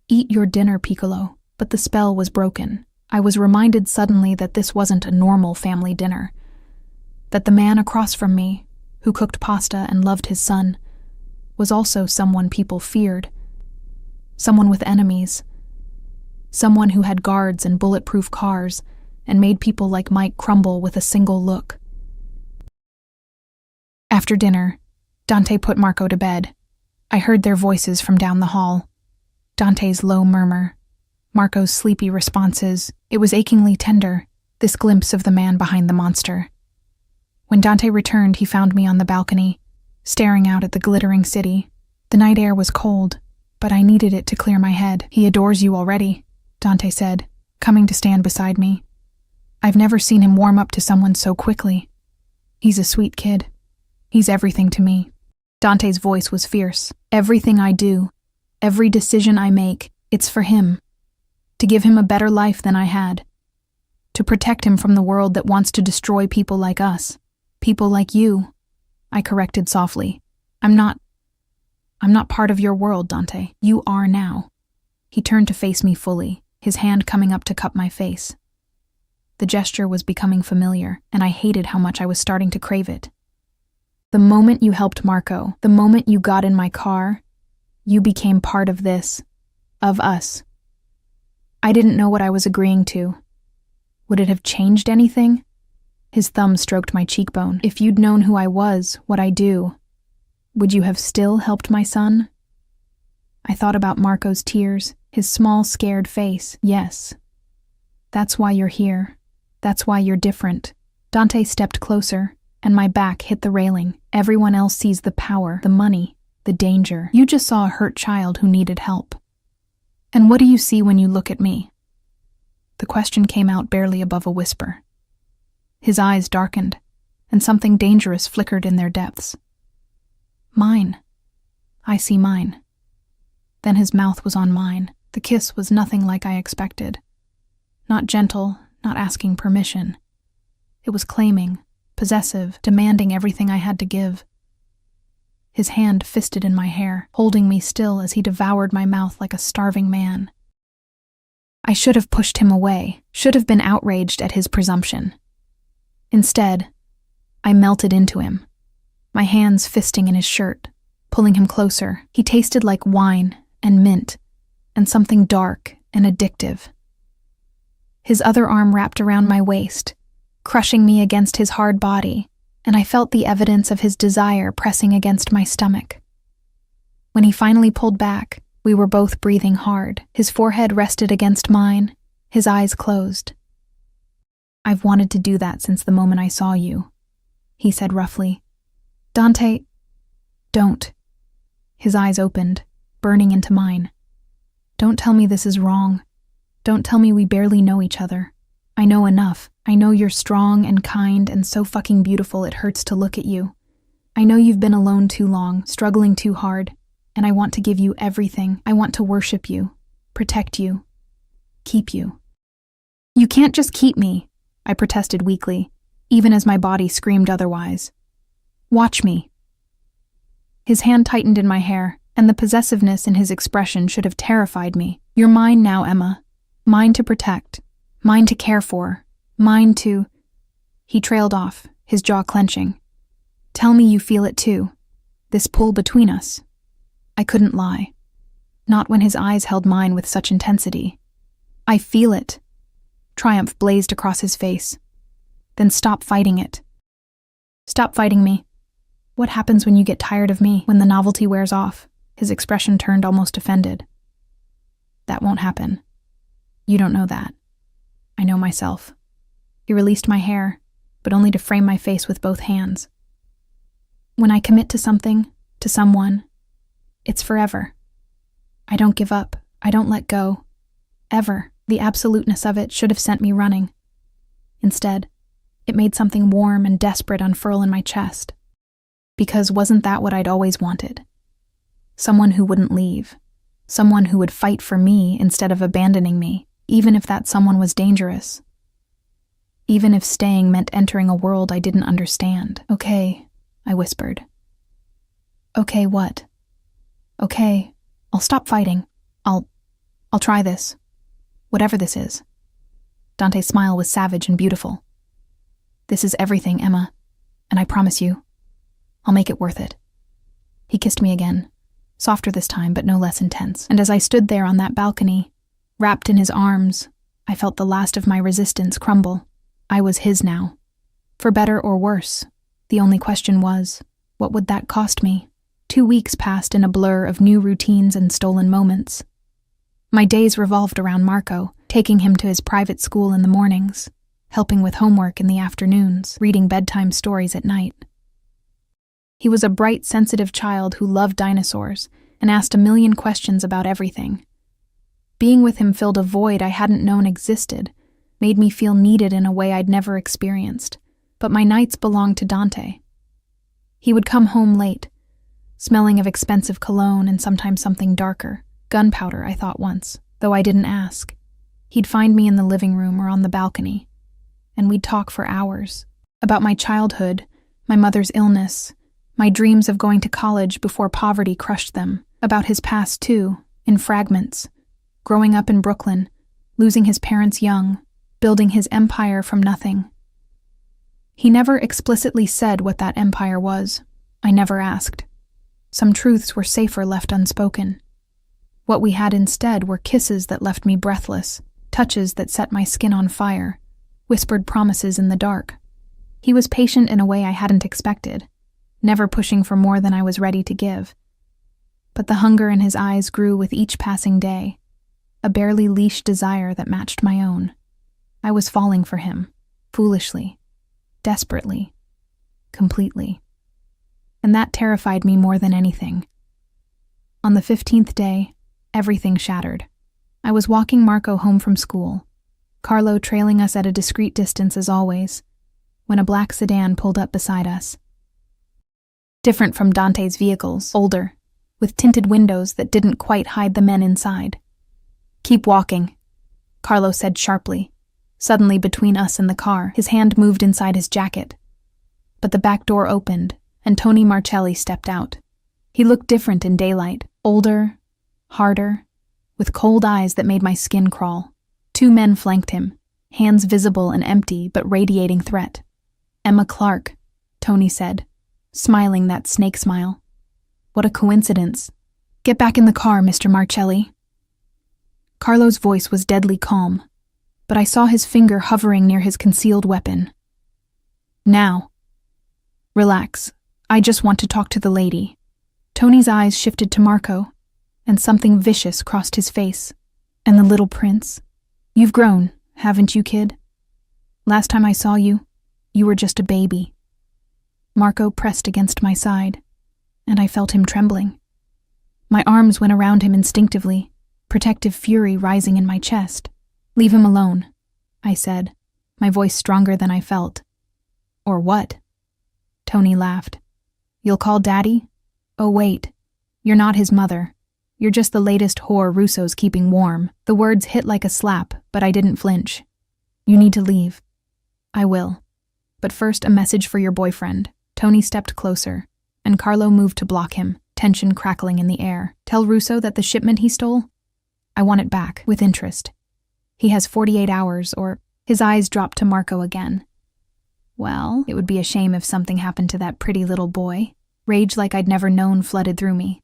"Eat your dinner, Piccolo." But the spell was broken. I was reminded suddenly that this wasn't a normal family dinner. That the man across from me, who cooked pasta and loved his son, was also someone people feared. Someone with enemies. Someone who had guards and bulletproof cars and made people like Mike crumble with a single look. After dinner, Dante put Marco to bed. I heard their voices from down the hall. Dante's low murmur, Marco's sleepy responses. It was achingly tender, this glimpse of the man behind the monster. When Dante returned, he found me on the balcony, staring out at the glittering city. The night air was cold, but I needed it to clear my head. "He adores you already," Dante said, coming to stand beside me. "I've never seen him warm up to someone so quickly. He's a sweet kid. He's everything to me." Dante's voice was fierce. "Everything I do, every decision I make, it's for him. To give him a better life than I had. To protect him from the world that wants to destroy people like us. People like you." I corrected softly. I'm not part of your world, Dante. You are now." He turned to face me fully, his hand coming up to cup my face. The gesture was becoming familiar, and I hated how much I was starting to crave it. "The moment you helped Marco, the moment you got in my car, you became part of this, of us. I didn't know what I was agreeing to. Would it have changed anything?" His thumb stroked my cheekbone. "If you'd known who I was, what I do, would you have still helped my son?" I thought about Marco's tears, his small, scared face. "Yes. That's why you're here. That's why you're different." Dante stepped closer, and my back hit the railing. "Everyone else sees the power, the money, the danger. You just saw a hurt child who needed help. And what do you see when you look at me?" The question came out barely above a whisper. His eyes darkened, and something dangerous flickered in their depths. "Mine. I see mine." Then his mouth was on mine. The kiss was nothing like I expected. Not gentle, not asking permission. It was claiming, possessive, demanding everything I had to give. His hand fisted in my hair, holding me still as he devoured my mouth like a starving man. I should have pushed him away, should have been outraged at his presumption. Instead, I melted into him, my hands fisting in his shirt, pulling him closer. He tasted like wine and mint, and something dark and addictive. His other arm wrapped around my waist, crushing me against his hard body, and I felt the evidence of his desire pressing against my stomach. When he finally pulled back, we were both breathing hard. His forehead rested against mine, his eyes closed. "I've wanted to do that since the moment I saw you," he said roughly. "Dante, don't." His eyes opened, burning into mine. "Don't tell me this is wrong. Don't tell me we barely know each other. I know enough. I know you're strong and kind and so fucking beautiful it hurts to look at you. I know you've been alone too long, struggling too hard, and I want to give you everything. I want to worship you, protect you, keep you." "You can't just keep me," I protested weakly, even as my body screamed otherwise. Watch me. His hand tightened in my hair, and the possessiveness in his expression should have terrified me. You're mine now, Emma. Mine to protect. Mine to care for. Mine to... He trailed off, his jaw clenching. Tell me you feel it too. This pull between us. I couldn't lie. Not when his eyes held mine with such intensity. I feel it. Triumph blazed across his face. Then stop fighting it. Stop fighting me. What happens when you get tired of me, when the novelty wears off? His expression turned almost offended. That won't happen. You don't know that. I know myself. He released my hair, but only to frame my face with both hands. When I commit to something, to someone, it's forever. I don't give up. I don't let go. Ever. The absoluteness of it should have sent me running. Instead, it made something warm and desperate unfurl in my chest. Because wasn't that what I'd always wanted? Someone who wouldn't leave. Someone who would fight for me instead of abandoning me, even if that someone was dangerous. Even if staying meant entering a world I didn't understand. Okay, I whispered. Okay, what? Okay, I'll stop fighting. I'll try this. Whatever this is. Dante's smile was savage and beautiful. This is everything, Emma, and I promise you, I'll make it worth it. He kissed me again, softer this time but no less intense, and as I stood there on that balcony, wrapped in his arms, I felt the last of my resistance crumble. I was his now. For better or worse, the only question was, what would that cost me? 2 weeks passed in a blur of new routines and stolen moments. My days revolved around Marco, taking him to his private school in the mornings, helping with homework in the afternoons, reading bedtime stories at night. He was a bright, sensitive child who loved dinosaurs and asked a million questions about everything. Being with him filled a void I hadn't known existed, made me feel needed in a way I'd never experienced, but my nights belonged to Dante. He would come home late, smelling of expensive cologne and sometimes something darker. Gunpowder, I thought once, though I didn't ask. He'd find me in the living room or on the balcony, and we'd talk for hours. About my childhood, my mother's illness, my dreams of going to college before poverty crushed them. About his past too, in fragments. Growing up in Brooklyn, losing his parents young, building his empire from nothing. He never explicitly said what that empire was. I never asked. Some truths were safer left unspoken. What we had instead were kisses that left me breathless, touches that set my skin on fire, whispered promises in the dark. He was patient in a way I hadn't expected, never pushing for more than I was ready to give. But the hunger in his eyes grew with each passing day, a barely leashed desire that matched my own. I was falling for him, foolishly, desperately, completely. And that terrified me more than anything. On the 15th day, everything shattered. I was walking Marco home from school, Carlo trailing us at a discreet distance as always, when a black sedan pulled up beside us. Different from Dante's vehicles, older, with tinted windows that didn't quite hide the men inside. Keep walking, Carlo said sharply, suddenly between us and the car. His hand moved inside his jacket. But the back door opened, and Tony Marcelli stepped out. He looked different in daylight, older, harder, with cold eyes that made my skin crawl. 2 men flanked him, hands visible and empty but radiating threat. Emma Clark, Tony said, smiling that snake smile. What a coincidence. Get back in the car, Mr. Marcelli. Carlo's voice was deadly calm, but I saw his finger hovering near his concealed weapon. Now. Relax. I just want to talk to the lady. Tony's eyes shifted to Marco, and something vicious crossed his face. And the little prince? You've grown, haven't you, kid? Last time I saw you, you were just a baby. Marco pressed against my side, and I felt him trembling. My arms went around him instinctively, protective fury rising in my chest. Leave him alone, I said, my voice stronger than I felt. Or what? Tony laughed. You'll call Daddy? Oh wait, you're not his mother. You're just the latest whore Russo's keeping warm. The words hit like a slap, but I didn't flinch. You need to leave. I will. But first, a message for your boyfriend. Tony stepped closer, and Carlo moved to block him, tension crackling in the air. Tell Russo that the shipment he stole? I want it back, with interest. He has 48 hours, or... His eyes dropped to Marco again. Well, it would be a shame if something happened to that pretty little boy. Rage like I'd never known flooded through me.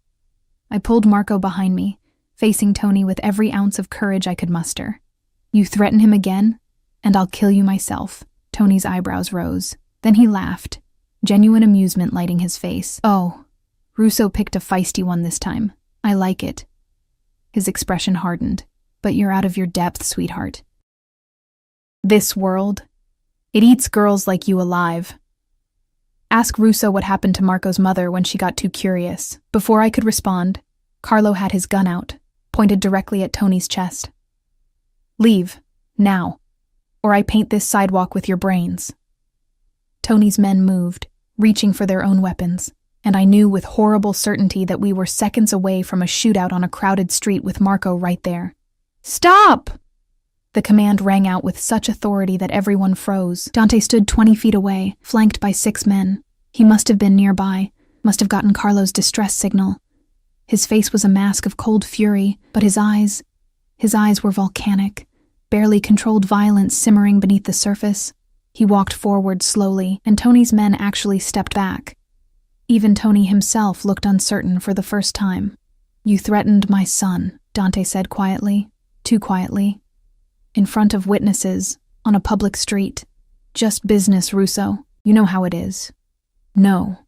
I pulled Marco behind me, facing Tony with every ounce of courage I could muster. You threaten him again, and I'll kill you myself. Tony's eyebrows rose. Then he laughed, genuine amusement lighting his face. Oh, Russo picked a feisty one this time. I like it. His expression hardened. But you're out of your depth, sweetheart. This world, it eats girls like you alive. Ask Russo what happened to Marco's mother when she got too curious. Before I could respond, Carlo had his gun out, pointed directly at Tony's chest. Leave, now, or I paint this sidewalk with your brains. Tony's men moved, reaching for their own weapons, and I knew with horrible certainty that we were seconds away from a shootout on a crowded street with Marco right there. Stop! The command rang out with such authority that everyone froze. Dante stood 20 feet away, flanked by 6 men. He must have been nearby, must have gotten Carlo's distress signal. His face was a mask of cold fury, but his eyes were volcanic, barely controlled violence simmering beneath the surface. He walked forward slowly, and Tony's men actually stepped back. Even Tony himself looked uncertain for the first time. You threatened my son, Dante said quietly, too quietly. In front of witnesses, on a public street. Just business, Russo. You know how it is. No.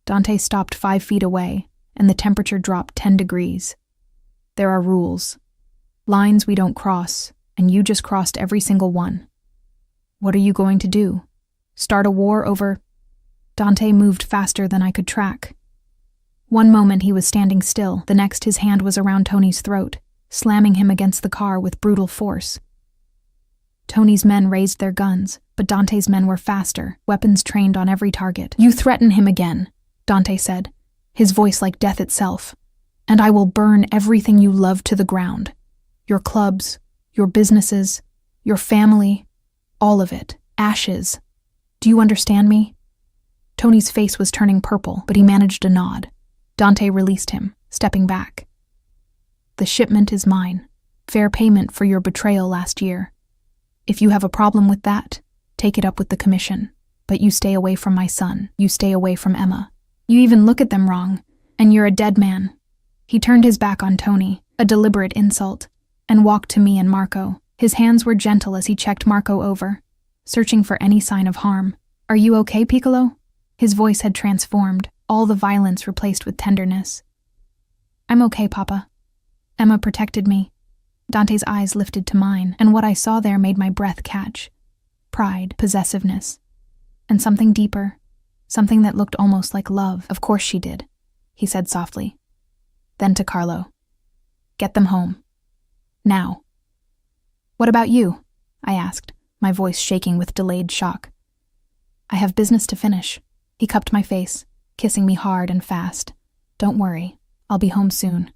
Dante stopped 5 feet away, and the temperature dropped 10 degrees. There are rules. Lines we don't cross, and you just crossed every single one. What are you going to do? Start a war over... Dante moved faster than I could track. One moment he was standing still, the next his hand was around Tony's throat, slamming him against the car with brutal force. Tony's men raised their guns, but Dante's men were faster, weapons trained on every target. You threaten him again, Dante said, his voice like death itself, and I will burn everything you love to the ground. Your clubs, your businesses, your family, all of it. Ashes. Do you understand me? Tony's face was turning purple, but he managed a nod. Dante released him, stepping back. The shipment is mine. Fair payment for your betrayal last year. If you have a problem with that, take it up with the commission. But you stay away from my son. You stay away from Emma. You even look at them wrong, and you're a dead man. He turned his back on Tony, a deliberate insult, and walked to me and Marco. His hands were gentle as he checked Marco over, searching for any sign of harm. Are you okay, Piccolo? His voice had transformed, all the violence replaced with tenderness. I'm okay, Papa. Emma protected me. Dante's eyes lifted to mine, and what I saw there made my breath catch. Pride, possessiveness, and something deeper, something that looked almost like love. Of course she did, he said softly. Then to Carlo. Get them home. Now. What about you? I asked, my voice shaking with delayed shock. I have business to finish. He cupped my face, kissing me hard and fast. Don't worry, I'll be home soon.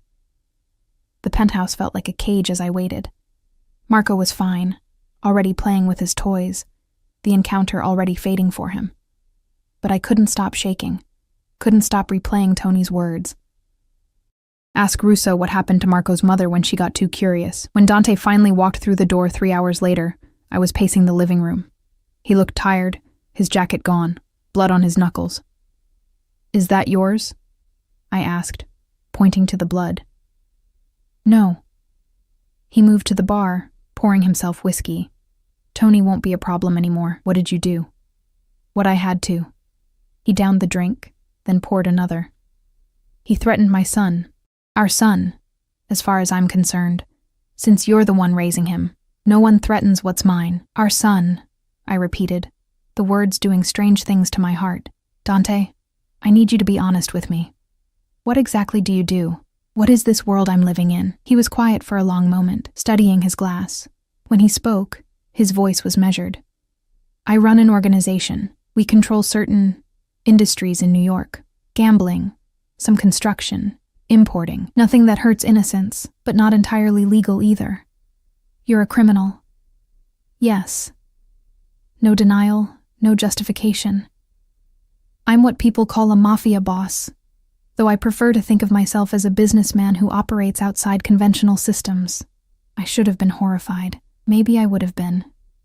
The penthouse felt like a cage as I waited. Marco was fine, already playing with his toys, the encounter already fading for him. But I couldn't stop shaking, couldn't stop replaying Tony's words. Ask Russo what happened to Marco's mother when she got too curious. When Dante finally walked through the door 3 hours later, I was pacing the living room. He looked tired, his jacket gone, blood on his knuckles. Is that yours? I asked, pointing to the blood. No. He moved to the bar, pouring himself whiskey. Tony won't be a problem anymore. What did you do? What I had to. He downed the drink, then poured another. He threatened my son. Our son, as far as I'm concerned. Since you're the one raising him, no one threatens what's mine. Our son, I repeated, the words doing strange things to my heart. Dante, I need you to be honest with me. What exactly do you do? What is this world I'm living in? He was quiet for a long moment, studying his glass. When he spoke, his voice was measured. I run an organization. We control certain industries in New York. Gambling, some construction, importing. Nothing that hurts innocence, but not entirely legal either. You're a criminal. Yes. No denial, no justification. I'm what people call a mafia boss, though I prefer to think of myself as a businessman who operates outside conventional systems. I should have been horrified. Maybe I would have been,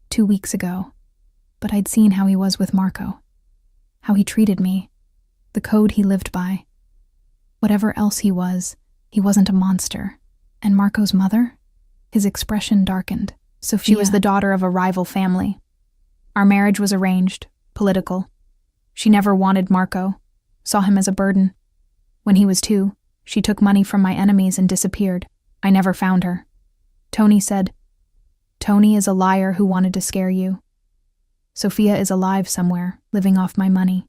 2 weeks ago. But I'd seen how he was with Marco. How he treated me. The code he lived by. Whatever else he wasn't a monster. And Marco's mother? His expression darkened. Sophia. She was the daughter of a rival family. Our marriage was arranged, political. She never wanted Marco, saw him as a burden. When he was 2, she took money from my enemies and disappeared. I never found her. Tony said, "Tony is a liar who wanted to scare you. Sophia is alive somewhere, living off my money.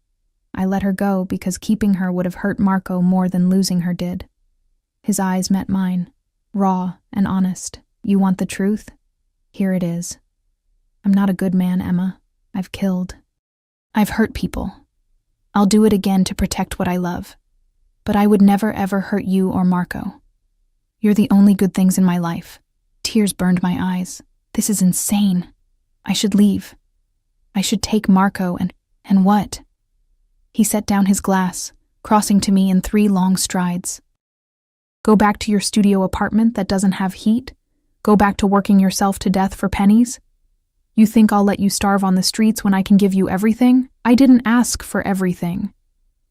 I let her go because keeping her would have hurt Marco more than losing her did." His eyes met mine, raw and honest. "You want the truth? Here it is. I'm not a good man, Emma. I've killed. I've hurt people. I'll do it again to protect what I love. But I would never ever hurt you or Marco. You're the only good things in my life." Tears burned my eyes. This is insane. I should leave. I should take Marco and what? He set down his glass, crossing to me in 3 long strides. "Go back to your studio apartment that doesn't have heat? Go back to working yourself to death for pennies? You think I'll let you starve on the streets when I can give you everything? I didn't ask for everything.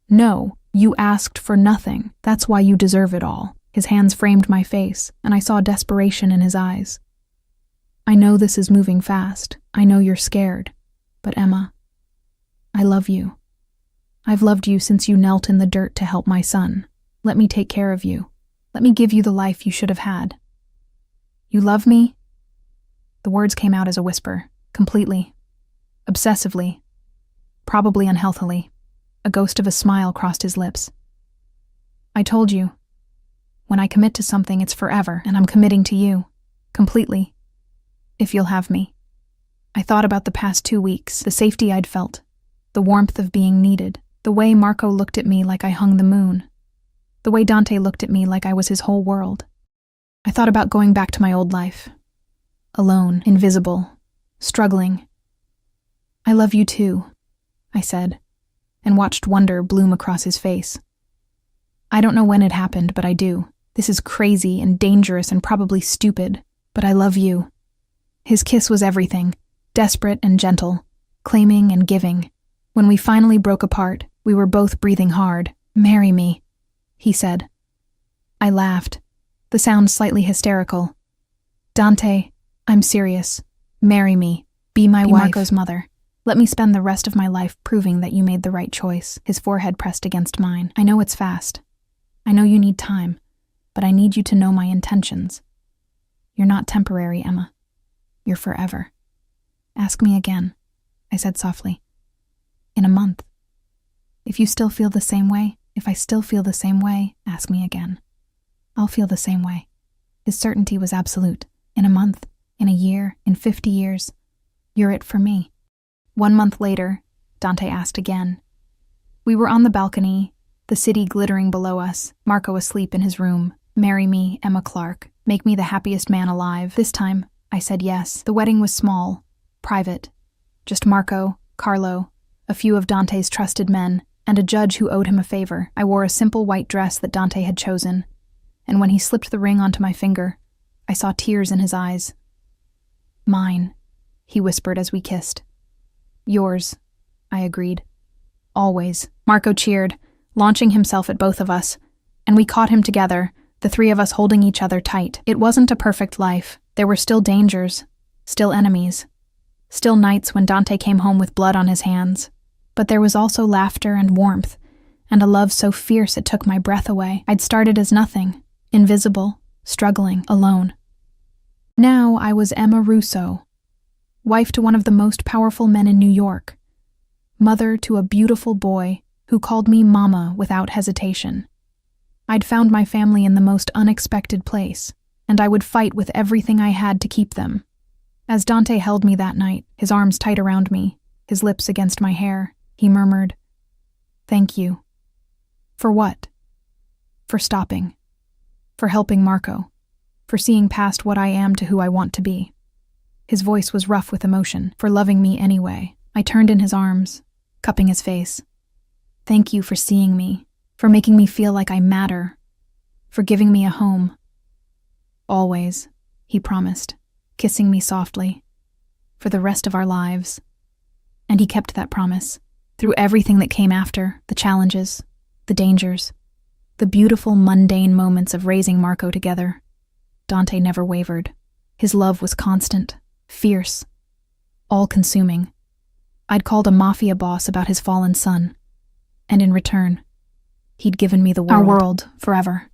No, you asked for nothing. That's why you deserve it all." His hands framed my face, and I saw desperation in his eyes. "I know this is moving fast. I know you're scared. But Emma, I love you. I've loved you since you knelt in the dirt to help my son. Let me take care of you. Let me give you the life you should have had. You love me?" The words came out as a whisper, completely, obsessively, probably unhealthily. A ghost of a smile crossed his lips. "I told you. When I commit to something, it's forever, and I'm committing to you. Completely. If you'll have me." I thought about the past 2 weeks, the safety I'd felt, the warmth of being needed, the way Marco looked at me like I hung the moon, the way Dante looked at me like I was his whole world. I thought about going back to my old life. Alone, invisible, struggling. "I love you too," I said, and watched wonder bloom across his face. "I don't know when it happened, but I do. This is crazy and dangerous and probably stupid, but I love you." His kiss was everything, desperate and gentle, claiming and giving. When we finally broke apart, we were both breathing hard. "Marry me," he said. I laughed, the sound slightly hysterical. "Dante, I'm serious. Marry me. Be my wife. Marco's mother. Let me spend the rest of my life proving that you made the right choice." His forehead pressed against mine. "I know it's fast. I know you need time, but I need you to know my intentions. You're not temporary, Emma. You're forever. Ask me again," I said softly. "In a month. If you still feel the same way, if I still feel the same way, ask me again. I'll feel the same way." His certainty was absolute. In a month, in a year, in 50 years, you're it for me. 1 month later, Dante asked again. We were on the balcony, the city glittering below us, Marco asleep in his room. "Marry me, Emma Clark. Make me the happiest man alive." This time, I said yes. The wedding was small, private. Just Marco, Carlo, a few of Dante's trusted men, and a judge who owed him a favor. I wore a simple white dress that Dante had chosen, and when he slipped the ring onto my finger, I saw tears in his eyes. "Mine," he whispered as we kissed. "Yours," I agreed. "Always." Marco cheered, launching himself at both of us, and we caught him together, the 3 of us holding each other tight. It wasn't a perfect life. There were still dangers, still enemies, still nights when Dante came home with blood on his hands. But there was also laughter and warmth, and a love so fierce it took my breath away. I'd started as nothing, invisible, struggling, alone. Now I was Emma Russo, wife to one of the most powerful men in New York, mother to a beautiful boy who called me Mama without hesitation. I'd found my family in the most unexpected place, and I would fight with everything I had to keep them. As Dante held me that night, his arms tight around me, his lips against my hair, he murmured, "Thank you." For what? For stopping. For helping Marco. For seeing past what I am to who I want to be. His voice was rough with emotion. For loving me anyway. I turned in his arms, cupping his face. Thank you for seeing me, for making me feel like I matter, for giving me a home. Always, he promised, kissing me softly, for the rest of our lives. And he kept that promise. Through everything that came after, the challenges, the dangers, the beautiful mundane moments of raising Marco together, Dante never wavered. His love was constant, fierce, all-consuming. I'd called a mafia boss about his fallen son, and in return, he'd given me the world. Our world, forever.